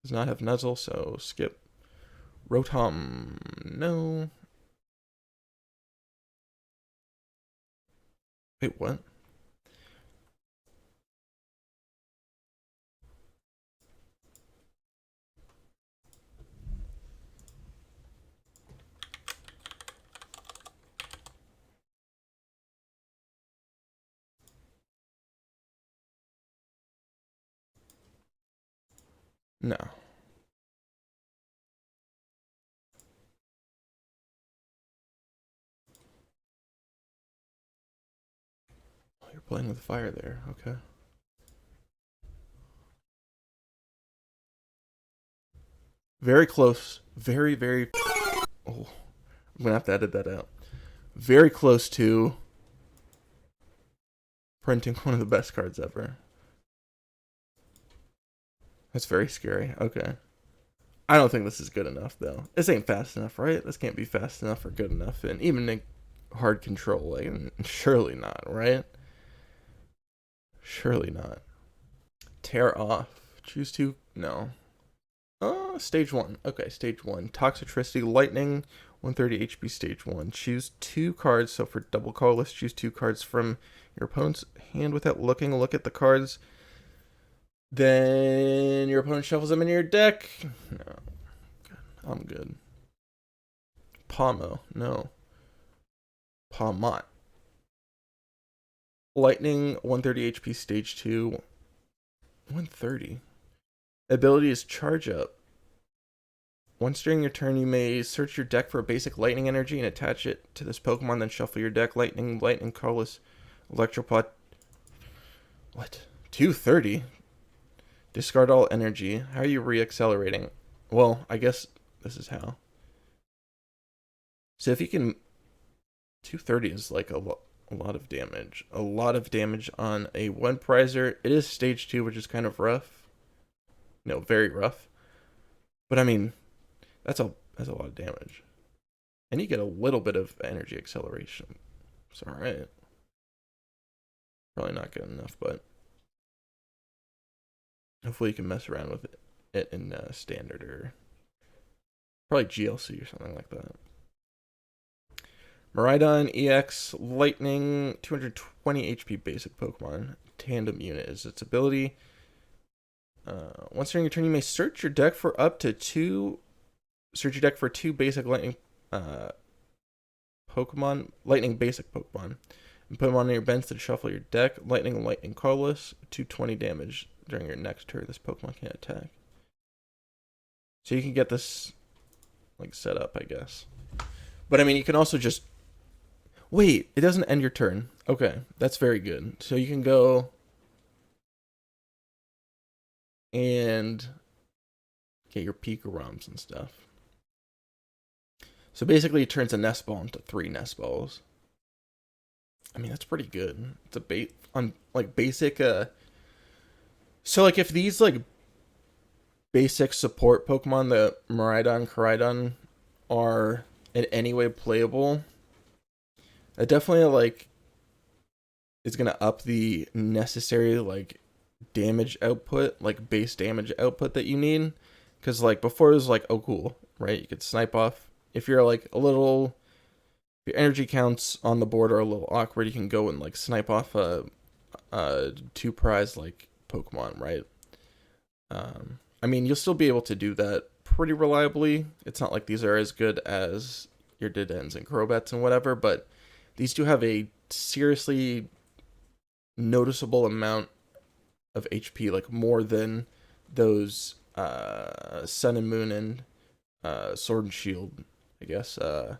Does not have Nuzzle, so skip. Rotom. No. Wait, what? No. Oh, you're playing with fire there. Okay. Very close. Very, very... Oh, I'm going to have to edit that out. Very close to Printing one of the best cards ever. That's very scary. Okay. I don't think this is good enough, though. This ain't fast enough, right? This can't be fast enough or good enough. And even in hard control, like, surely not, right? Surely not. Tear off. Choose two. No. Stage 1. Okay, stage 1. Toxicity, Lightning, 130 HP, stage 1. Choose 2 cards. So for double colorless, choose 2 cards from your opponent's hand without looking. Look at the cards. Then your opponent shuffles them in your deck. No. I'm good. Pomo. No. Palmot. Lightning, 130 HP, stage 2. 130. Ability is Charge Up. Once during your turn, you may search your deck for a basic lightning energy and attach it to this Pokemon, then shuffle your deck. Lightning, colorless, Electropod. What? 230? Discard all energy. How are you re-accelerating? Well, I guess this is how. So if you can... 230 is like a lot of damage. A lot of damage on a 1 prizer. It is stage 2, which is kind of rough. No, very rough. But I mean, that's a lot of damage. And you get a little bit of energy acceleration. It's alright. Probably not good enough, but hopefully you can mess around with it in standard or probably GLC or something like that. Miraidon EX Lightning, 220 HP basic Pokemon. Tandem unit is its ability. Once during your turn, you may search your deck for up to 2. Search your deck for 2 basic lightning Pokemon, lightning basic Pokemon, and put them on your bench to shuffle your deck. Lightning, colorless, 220 damage during your next turn. This Pokemon can't attack. So you can get this like set up, I guess. But I mean, you can also just wait. It doesn't end your turn. Okay, that's very good. So you can go and get your Pika-Roms and stuff. So basically it turns a nest ball into 3 nest balls. I mean, that's pretty good. It's a on like basic so like if these like basic support Pokemon, the Miraidon, Koraidon, are in any way playable, it definitely like is gonna up the necessary like damage output, like base damage output that you need. Because like before it was like, oh cool, right? You could snipe off. If you're like a little, your energy counts on the board are a little awkward, you can go and like snipe off a 2 prize like Pokemon, right? I mean, you'll still be able to do that pretty reliably. It's not like these are as good as your Didens and Crobats and whatever, but these do have a seriously noticeable amount of HP, like more than those Sun and Moon and Sword and Shield, I guess, or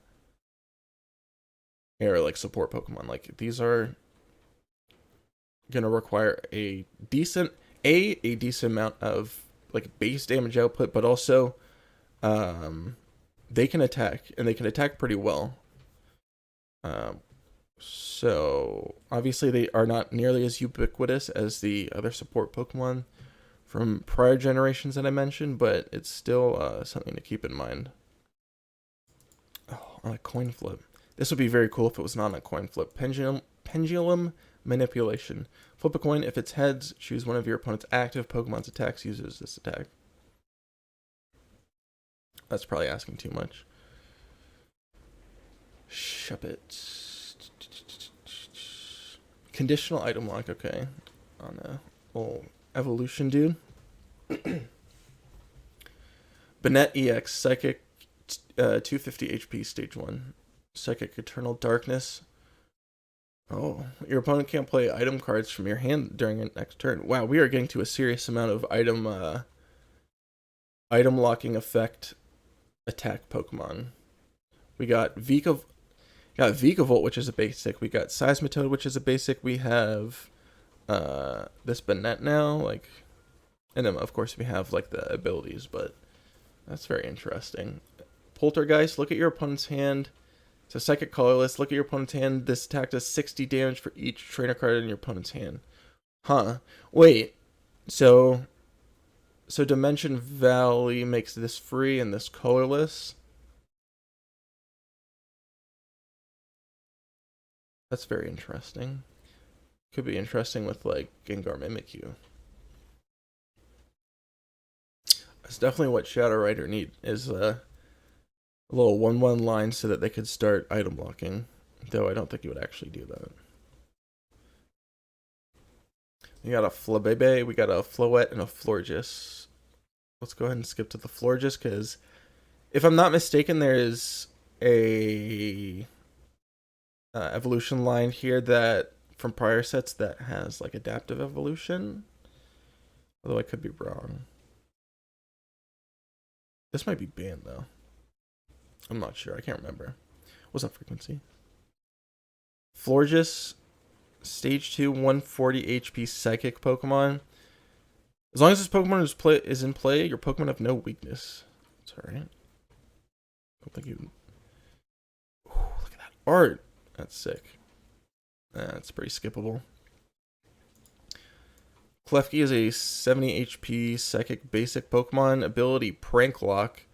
like support Pokemon. Like these are gonna require a decent amount of like base damage output, but also they can attack, and they can attack pretty well. So obviously they are not nearly as ubiquitous as the other support Pokemon from prior generations that I mentioned, but it's still something to keep in mind. Oh, on a coin flip. This would be very cool if it was not on a coin flip. Pendulum manipulation. Flip a coin. If it's heads, choose one of your opponent's active Pokemon's attacks uses this attack. That's probably asking too much. Shuppet. Conditional item lock, okay. On a little evolution dude. Banette EX, Psychic, 250 HP, stage 1. Psychic Eternal Darkness. Oh, your opponent can't play item cards from your hand during your next turn. Wow, we are getting to a serious amount of item locking effect attack Pokemon. We got Vikavolt, which is a basic. We got Seismitoad, which is a basic. We have this Banette now, like, and then of course we have like the abilities, but that's very interesting. Poltergeist, look at your opponent's hand So Psychic Colorless, look at your opponent's hand. This attack does 60 damage for each trainer card in your opponent's hand. Huh. Wait. So Dimension Valley makes this free and this colorless. That's very interesting. Could be interesting with like Gengar Mimikyu. That's definitely what Shadow Rider need, is a little 1/1 line so that they could start item blocking. Though I don't think he would actually do that. We got a Flabebe, we got a Floette, and a Florges. Let's go ahead and skip to the Florges, because if I'm not mistaken, there is a evolution line here that from prior sets that has like adaptive evolution. Although I could be wrong. This might be banned though. I'm not sure. I can't remember. What's up, Frequency? Florges, Stage 2, 140 HP Psychic Pokemon. As long as this Pokemon is in play, your Pokemon have no weakness. It's alright. Don't think you... Ooh, look at that art. That's sick. That's pretty skippable. Klefki is a 70 HP Psychic Basic Pokemon. Ability Prank Lock.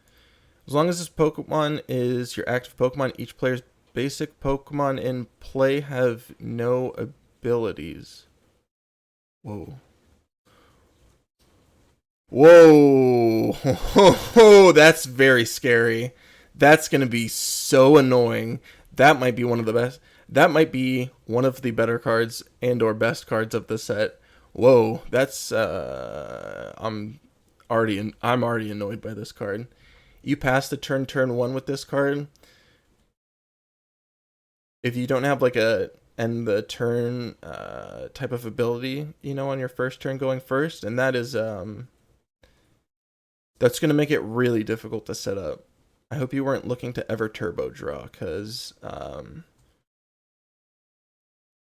As long as this Pokemon is your active Pokemon, each player's basic Pokemon in play have no abilities. Whoa. Whoa. That's very scary. That's going to be so annoying. That might be one of the best. That might be one of the better cards and or best cards of the set. Whoa, that's I'm already annoyed by this card. You pass the turn 1 with this card. If you don't have like a end the turn type of ability, you know, on your first turn going first, and that is that's going to make it really difficult to set up. I hope you weren't looking to ever turbo draw, because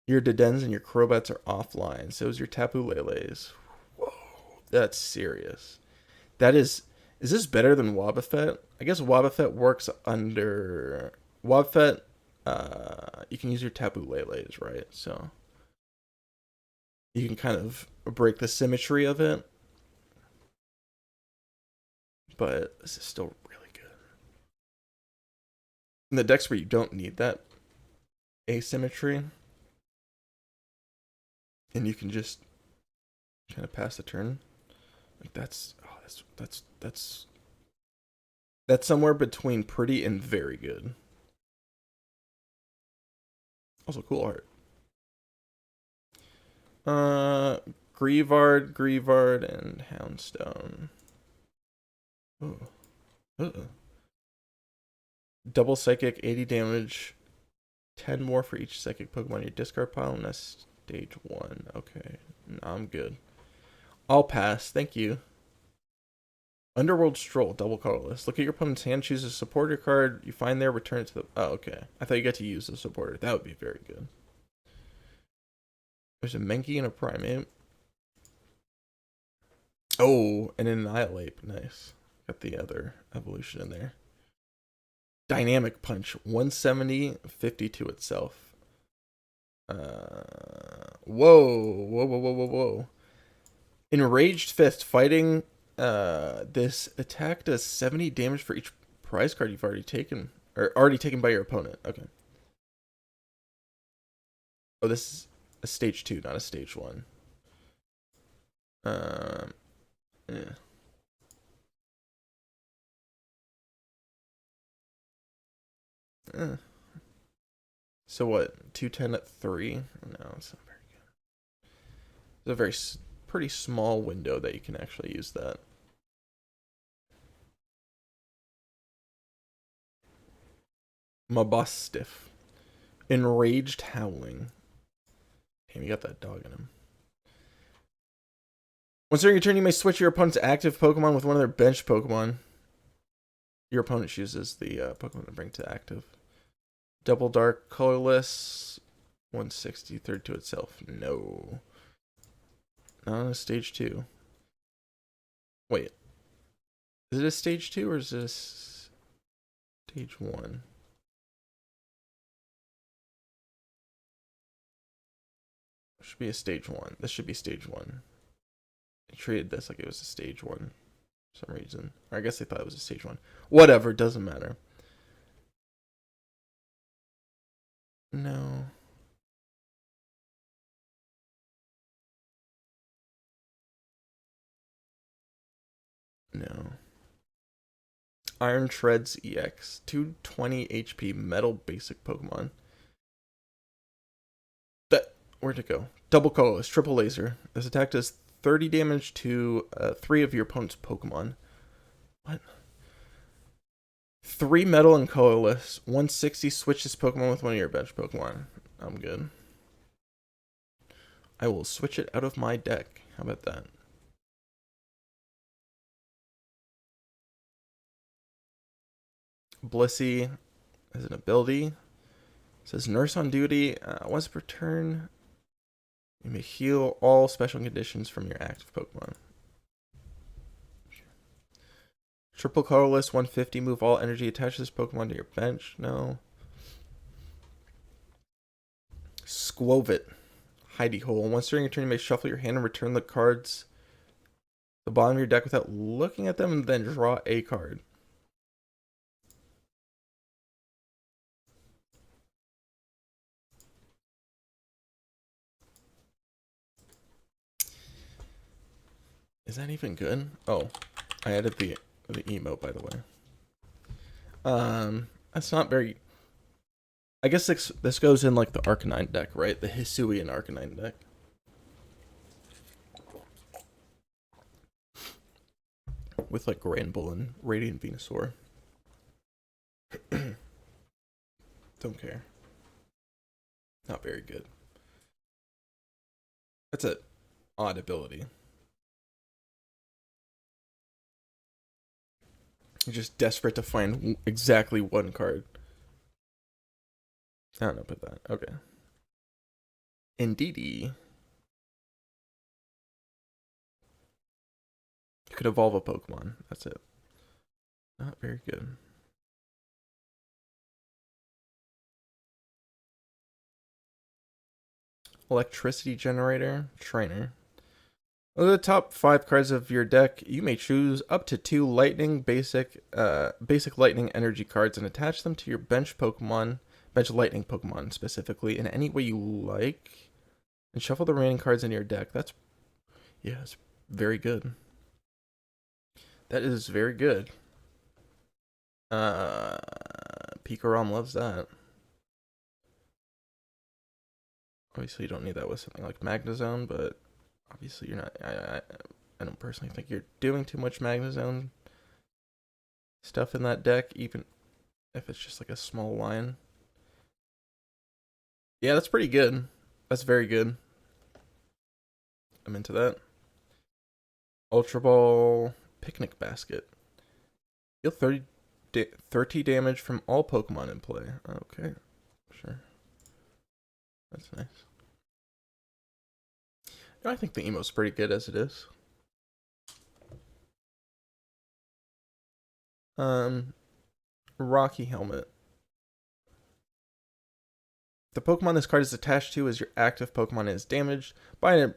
your Dedens and your Crobats are offline. So is your Tapu Leles. Whoa, that's serious. That is this better than Wobbuffet? I guess Wobbuffet works under... Wobbuffet, you can use your Tapu Leles, right? So you can kind of break the symmetry of it. But this is still really good. In the decks where you don't need that asymmetry, and you can just kind of pass the turn, like that's somewhere between pretty and very good. Also cool art. Greavard, and Houndstone. Ooh. Double Psychic, 80 damage, 10 more for each Psychic Pokemon in your discard pile, and that's stage 1. Okay, no, I'm good. I'll pass, thank you. Underworld Stroll, double colorless. Look at your opponent's hand, choose a supporter card you find there, return it to the... Oh, okay. I thought you got to use the supporter. That would be very good. There's a Menki and a Primeape. Oh, and an Annihilate. Nice. Got the other evolution in there. Dynamic Punch, 170, 50 to itself. Whoa. Enraged Fist, fighting... this attack does 70 damage for each prize card you've already taken, or already taken by your opponent. Okay. Oh, this is a stage 2, not a stage 1. Yeah. So what? 210 at 3? No, it's not very good. It's a very pretty small window that you can actually use that. Mabostiff. Enraged Howling. Damn, you got that dog in him. Once during your turn, you may switch your opponent's active Pokemon with one of their bench Pokemon. Your opponent chooses the Pokemon to bring to active. Double Dark, colorless, 160, third to itself. No. Not on a stage 2. Wait. Is it a stage 2 or is this stage 1? be a stage 1. This should be stage 1. I treated this like it was a stage 1 for some reason. Or I guess they thought it was a stage 1. Whatever, doesn't matter. No. No. Iron Treads EX. 220 HP metal basic Pokemon. Where'd it go? Double colorless, triple laser. This attack does 30 damage to 3 of your opponent's Pokemon. What? 3 metal and colorless. 160 switch this Pokemon with one of your bench Pokemon. I'm good. I will switch it out of my deck. How about that? Blissey as an ability. It says Nurse on duty. Once per turn, you may heal all special conditions from your active Pokemon. Triple colorless, 150. Move all energy attached to this Pokemon to your bench. No. Squovit. Hidey Hole. Once during your turn, you may shuffle your hand and return the cards to the bottom of your deck without looking at them, and then draw a card. Is that even good? Oh, I added the emote, by the way. That's not very... I guess this goes in like the Arcanine deck, right? The Hisuian Arcanine deck. With like Granbull and Radiant Venusaur. Don't care. Not very good. That's an odd ability. You're just desperate to find exactly one card. I don't know about that. Okay. Indeedy. You could evolve a Pokemon. That's it. Not very good. Electricity Generator. Trainer. Of the top 5 cards of your deck, you may choose up to 2 lightning basic lightning energy cards and attach them to your bench lightning Pokemon specifically, in any way you like, and shuffle the remaining cards into your deck. That's very good. That is very good. Pikarom loves that. Obviously, you don't need that with something like Magnezone, but obviously you're not. I don't personally think you're doing too much Magnezone stuff in that deck, even if it's just like a small line. Yeah, that's pretty good. That's very good. I'm into that. Ultra Ball, Picnic Basket. Deal 30 damage from all Pokemon in play. Okay, sure. That's nice. I think the emo's pretty good as it is. Rocky Helmet. The Pokemon this card is attached to as your active Pokemon is damaged by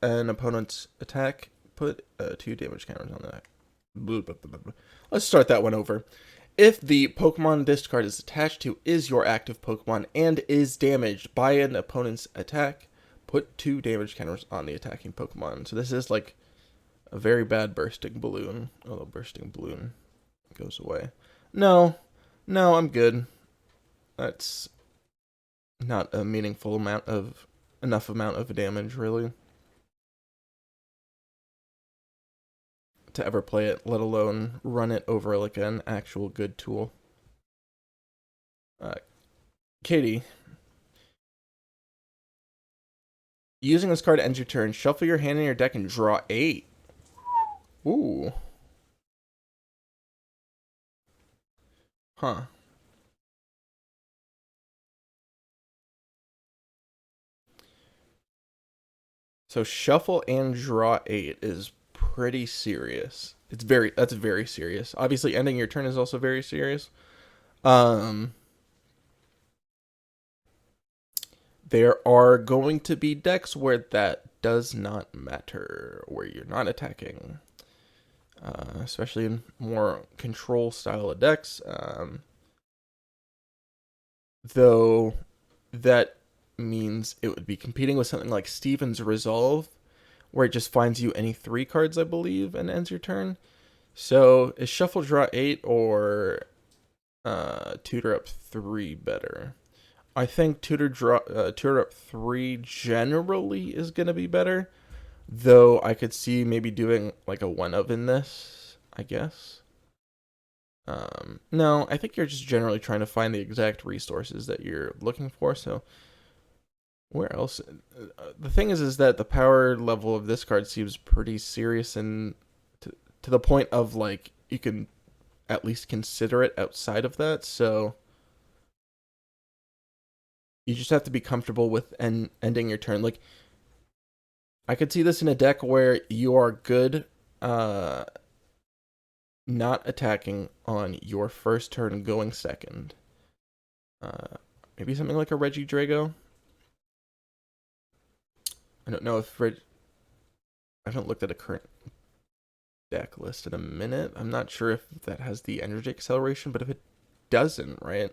an opponent's attack. Put 2 damage counters on that. Let's start that one over. If the Pokemon this card is attached to is your active Pokemon and is damaged by an opponent's attack, put 2 damage counters on the attacking Pokemon. So this is like a very bad Bursting Balloon. Although Bursting Balloon goes away. No, I'm good. That's not a meaningful amount of damage, really, to ever play it, let alone run it over like an actual good tool. Katie. Using this card ends your turn. Shuffle your hand in your deck and draw 8. Ooh. Huh. So shuffle and draw 8 is pretty serious. That's very serious. Obviously ending your turn is also very serious. There are going to be decks where that does not matter, where you're not attacking, especially in more control style of decks. Though that means it would be competing with something like Steven's Resolve, where it just finds you any 3 cards, I believe, and ends your turn. So is Shuffle Draw 8 or Tutor Up 3 better? I think Tutor Up 3 generally is going to be better, though I could see maybe doing like a 1 of in this, I guess. No, I think you're just generally trying to find the exact resources that you're looking for, so where else? The thing is that the power level of this card seems pretty serious, and to the point of like you can at least consider it outside of that. So you just have to be comfortable with ending your turn. Like I could see this in a deck where you are good, not attacking on your first turn, going second. Maybe something like a Regidrago. I don't know if I haven't looked at a current deck list in a minute. I'm not sure if that has the energy acceleration, but if it doesn't, right?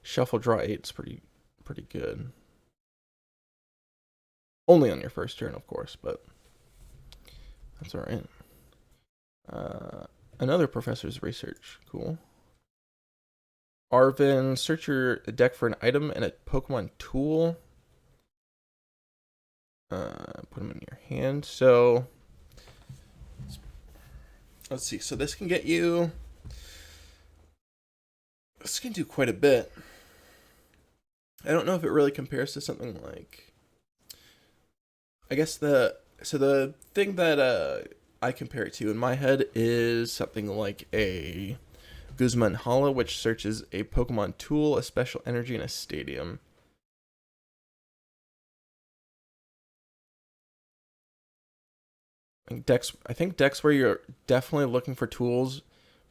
Shuffle Draw 8 is pretty good. Only on your first turn, of course, but that's all right. Another professor's research. Cool. Arvin, search your deck for an item and a Pokemon tool. Put them in your hand. So let's see. So this can get you. This can do quite a bit. I don't know if it really compares to something like. I guess the thing that I compare it to in my head is something like a Guzman Hala, which searches a Pokemon tool, a special energy, and a stadium. I think decks where you're definitely looking for tools,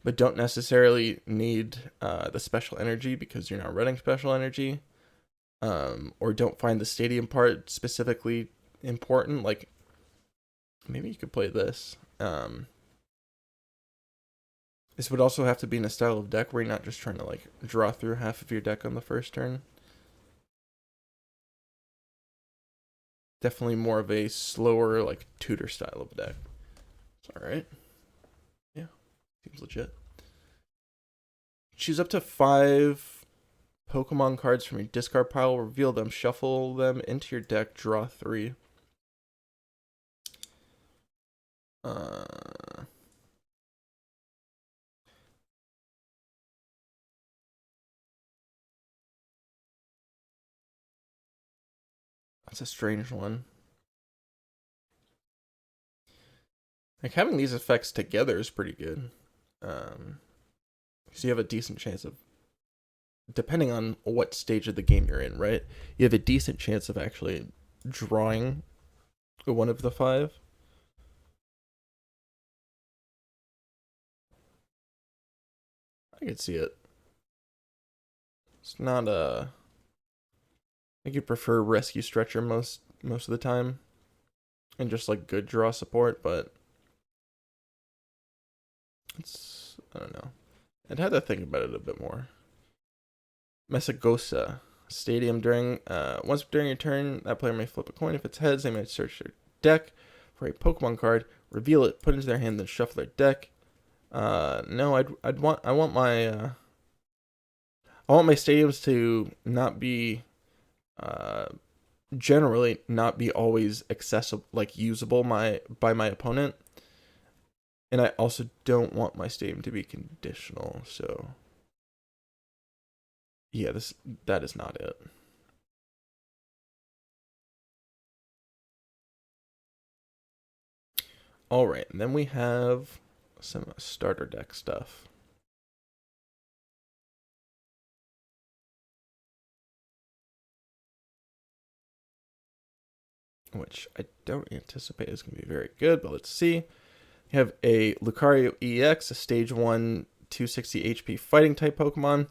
but don't necessarily need the special energy because you're not running special energy, or don't find the stadium part specifically important. Like maybe you could play this. This would also have to be in a style of deck where you're not just trying to like draw through half of your deck on the first turn. Definitely more of a slower, like tutor style of deck. It's alright. Yeah, seems legit. Choose up to 5 Pokemon cards from your discard pile, reveal them, shuffle them into your deck, draw 3. That's a strange one. Like having these effects together is pretty good. So you have a decent chance of, depending on what stage of the game you're in, right? You have a decent chance of actually drawing one of the 5. I could see it. It's not a. I think you prefer Rescue Stretcher most of the time, and just like good draw support, but it's, I don't know. I'd have to think about it a bit more. Mesagosa. Stadium once during your turn, that player may flip a coin. If it's heads, they may search their deck for a Pokemon card, reveal it, put it into their hand, then shuffle their deck. No, I want my stadiums to not be generally not be always accessible, like usable by my opponent. And I also don't want my stadium to be conditional, so yeah, that is not it. All right, and then we have some starter deck stuff. Which I don't anticipate is going to be very good, but let's see. You have a Lucario EX, a stage 1 260 HP fighting type Pokemon.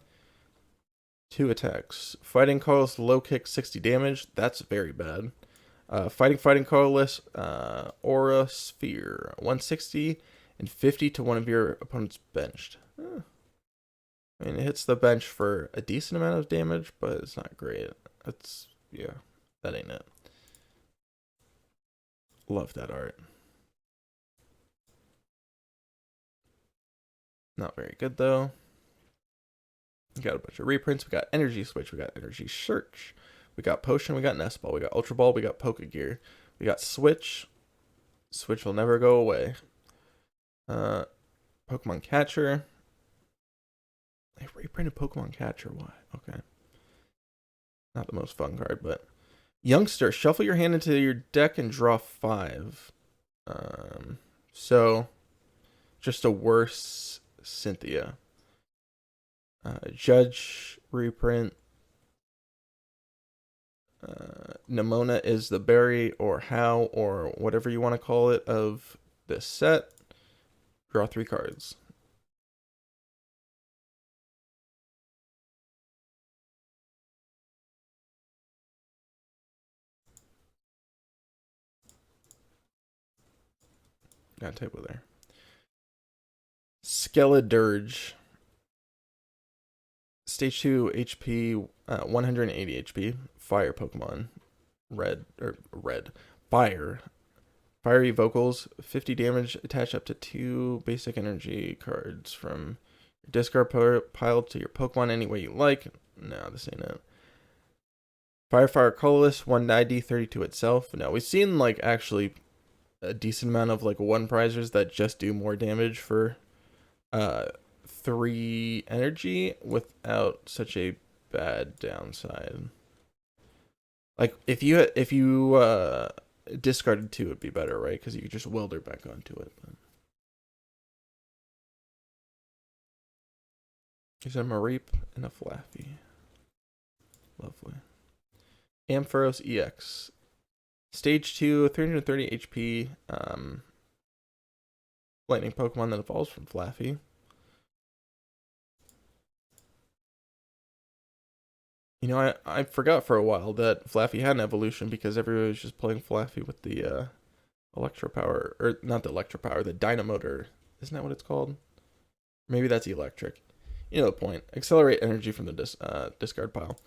2 attacks. Fighting Colorless, low kick, 60 damage. That's very bad. Fighting Colorless, Aura Sphere, 160 and 50 to one of your opponent's benched. I mean, it hits the bench for a decent amount of damage, but it's not great. That's, yeah, that ain't it. Love that art. Not very good, though. We got a bunch of reprints. We got Energy Switch. We got Energy Search. We got Potion. We got Nest Ball. We got Ultra Ball. We got Pokegear. We got Switch. Switch will never go away. Pokemon Catcher. They reprinted Pokemon Catcher. Why? Okay. Not the most fun card, but Youngster. Shuffle your hand into your deck and draw 5. So just a worse Cynthia. Judge reprint. Nemona is the berry or how or whatever you want to call it of this set. Draw 3 cards. Got a typo there. Skeledirge. Stage 2 HP, 180 HP. Fire Pokemon. Red. Fire. Fiery Vocals. 50 damage. Attach up to 2 basic energy cards from your discard pile to your Pokemon any way you like. No, this ain't it. Fire Colorless. 190, 32 itself. No, we've seen like actually a decent amount of like 1 prizers that just do more damage for 3 energy without such a bad downside. Like if you discarded 2, it'd be better, right? Because you could just welder back onto it. There's a Mareep and a Flaffy. Lovely. Ampharos EX. Stage 2, 330 HP. Lightning Pokemon that evolves from Flaffy. You know, I forgot for a while that Flaffy had an evolution because everybody was just playing Flaffy with the Electro Power. Or not the Electro Power, the Dynamotor. Isn't that what it's called? Maybe that's electric. You know the point. Accelerate energy from the discard pile.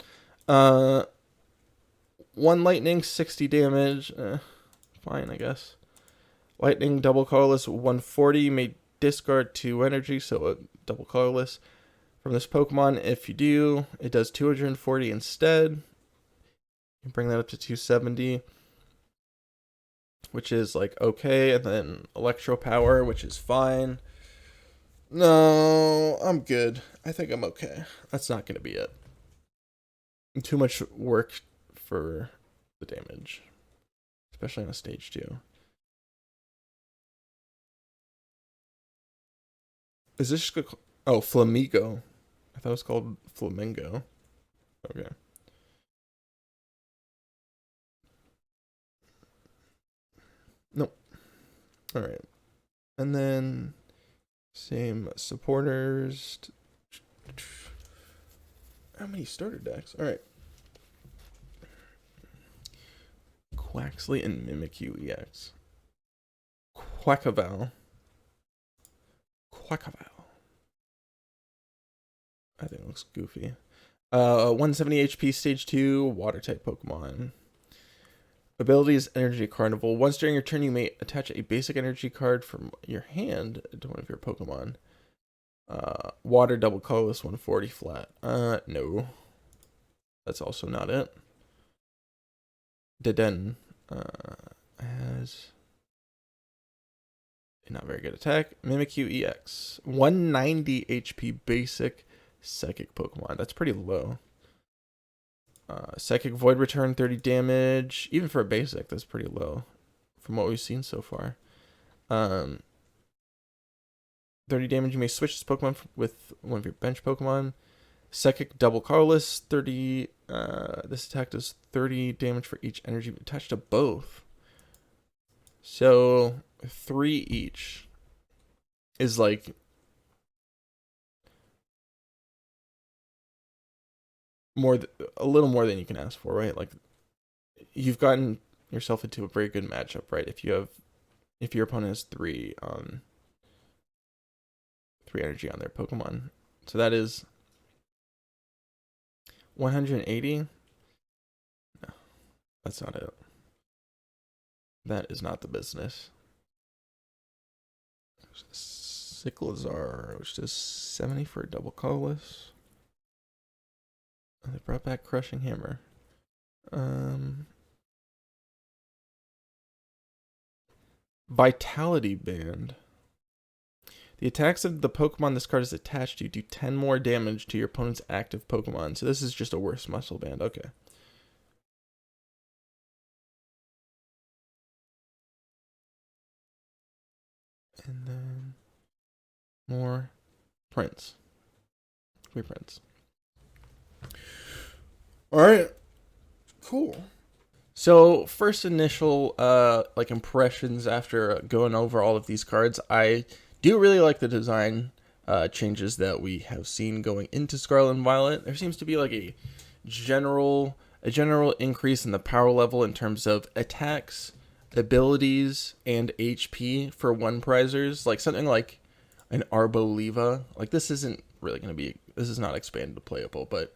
1 lightning, 60 damage. Fine, I guess. Lightning, double colorless, 140. May discard 2 energy, so a double colorless from this Pokemon. If you do, it does 240 instead. You bring that up to 270, which is like okay. And then Electro Power, which is fine. No, I'm good. I think I'm okay. That's not going to be it. Too much work for the damage, especially on a stage 2. Is this just Flamigo? I thought it was called Flamingo. Okay. Nope. All right. And then same supporters. How many starter decks? All right. Quaxley and Mimikyu EX. Quackavow. I think it looks goofy. 170 HP, stage 2, water type Pokemon. Abilities, Energy Carnival. Once during your turn, you may attach a basic energy card from your hand to one of your Pokemon. Water, double colorless, 140 flat. No. That's also not it. Deden has a not very good attack. Mimikyu EX. 190 HP basic psychic Pokemon. That's pretty low. Psychic Void Return, 30 damage. Even for a basic, that's pretty low from what we've seen so far. 30 damage. You may switch this Pokemon with one of your bench Pokemon. Psychic Double Colorless, 30. This attack does 30 damage for each energy attached to both. So 3 each is like a little more than you can ask for, right? Like, you've gotten yourself into a very good matchup, right? If your opponent has three energy on their Pokemon. So that is 180. No, that's not it. That is not the business. Cyclizar, which does 70 for a double colorless. They brought back Crushing Hammer. Vitality Band. The attacks of the Pokemon this card is attached to do 10 more damage to your opponent's active Pokemon. So this is just a worse muscle band. Okay. And then more prints. Reprints. Alright. Cool. So first initial like impressions after going over all of these cards, I do really like the design changes that we have seen going into Scarlet and Violet. There seems to be like a general increase in the power level in terms of attacks, abilities, and HP for one prizers. Like something like an Arboliva. Like this is not expanded to playable, but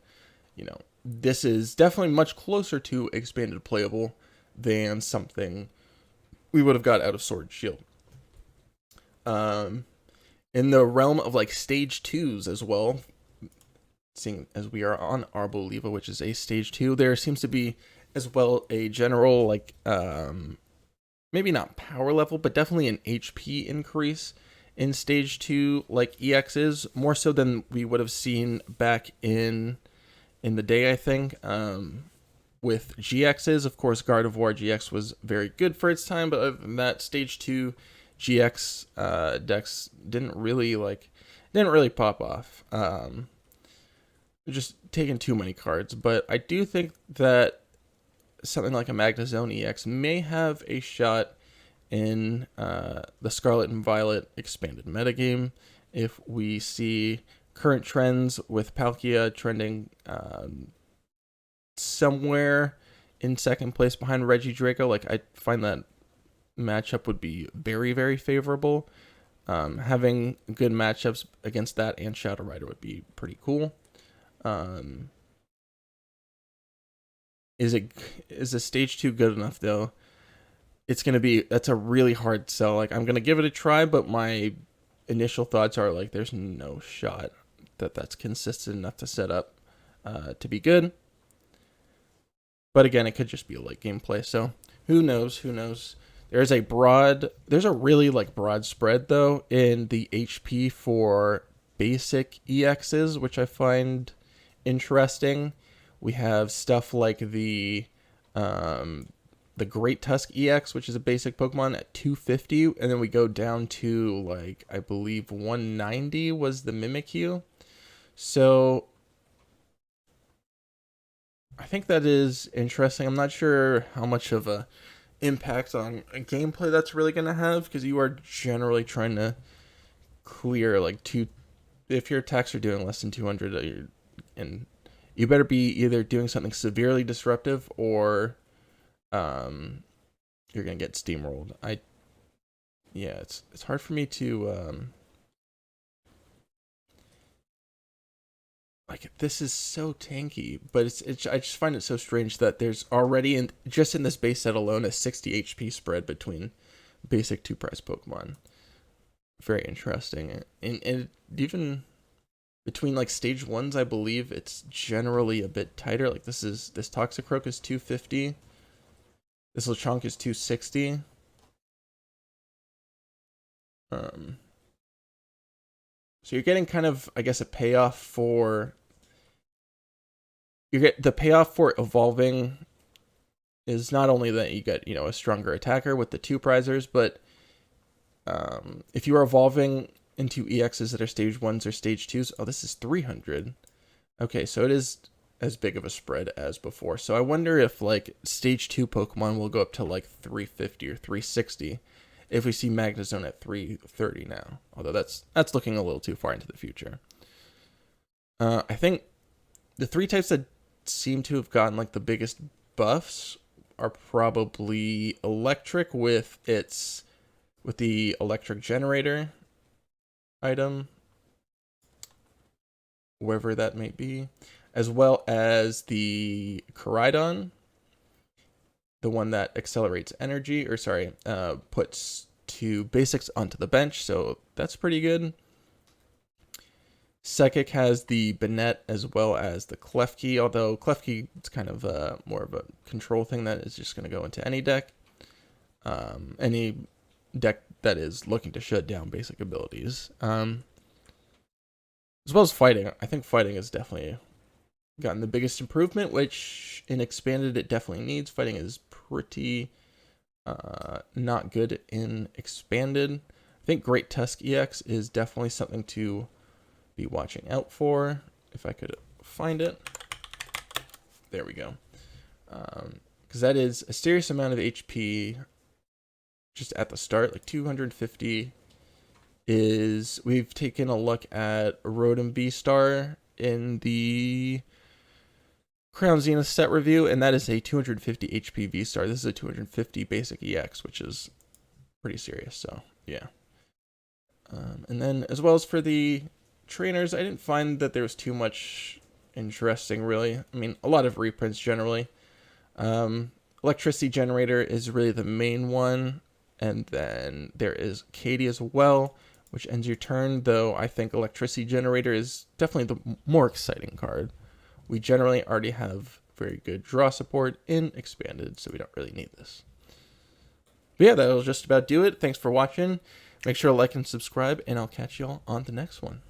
you know, this is definitely much closer to expanded playable than something we would have got out of Sword and Shield. In the realm of like stage 2s as well, seeing as we are on Arboliva, which is a stage 2, there seems to be as well a general like maybe not power level, but definitely an HP increase in stage 2 like EXs, more so than we would have seen back in the day, I think. With GXs, of course, Gardevoir GX was very good for its time, but other than that, stage 2 GX decks didn't really pop off. Just taking too many cards, but I do think that something like a Magnezone EX may have a shot in the Scarlet and Violet expanded metagame if we see current trends with Palkia trending somewhere in second place behind Regidrago. Like, I find that matchup would be very, very favorable. Having good matchups against that and Shadow Rider would be pretty cool. Is a stage 2 good enough though? That's a really hard sell. Like, I'm gonna give it a try, but my initial thoughts are like there's no shot that's consistent enough to set up to be good. But again, it could just be a late gameplay, so who knows? There's a really like broad spread though in the HP for basic EXs, which I find interesting. We have stuff like the Great Tusk EX, which is a basic Pokemon, at 250, and then we go down to like I believe 190 was the Mimikyu. So I think that is interesting. I'm not sure how much of a impact on gameplay that's really going to have, because you are generally trying to clear like if your attacks are doing less than 200, and you better be either doing something severely disruptive or you're going to get steamrolled. It's hard for me to like, this is so tanky, but I just find it so strange that there's already just in this base set alone a 60 HP spread between basic 2 prize Pokemon. Very interesting. And even between like stage 1s, I believe it's generally a bit tighter. Like this Toxicroak is 250. This Lechonk is 260. So you're getting kind of, I guess, a payoff for... the payoff for evolving is not only that you get, a stronger attacker with the 2 prizers, but if you are evolving into EXs that are stage 1s or stage 2s, oh, this is 300. Okay, so it is as big of a spread as before. So I wonder if, like, stage 2 Pokemon will go up to, like, 350 or 360 if we see Magnezone at 330 now. Although that's looking a little too far into the future. I think the 3 types that seem to have gotten like the biggest buffs are probably electric with the electric generator item, wherever that may be, as well as the Koraidon, the one that accelerates energy, or sorry, puts 2 basics onto the bench, so that's pretty good. Psychic has the Banette as well as the Klefki, although Klefki is kind of more of a control thing that is just going to go into any deck. Any deck that is looking to shut down basic abilities. As well as fighting. I think fighting has definitely gotten the biggest improvement, which in expanded it definitely needs. Fighting is pretty not good in expanded. I think Great Tusk EX is definitely something to be watching out for. If I could find it. There we go. Because that is a serious amount of HP just at the start. Like 250 is... We've taken a look at Rotom V-Star in the Crown Zenith set review, and that is a 250 HP V-Star. This is a 250 basic EX, which is pretty serious, so yeah. And then as well as for the trainers, I didn't find that there was too much interesting, really. I mean, a lot of reprints generally. Electricity Generator is really the main one, and then there is Katie as well, which ends your turn, though I think Electricity Generator is definitely the more exciting card. We generally already have very good draw support in expanded, so we don't really need this. But yeah, that'll just about do it. Thanks for watching. Make sure to like and subscribe, and I'll catch y'all on the next one.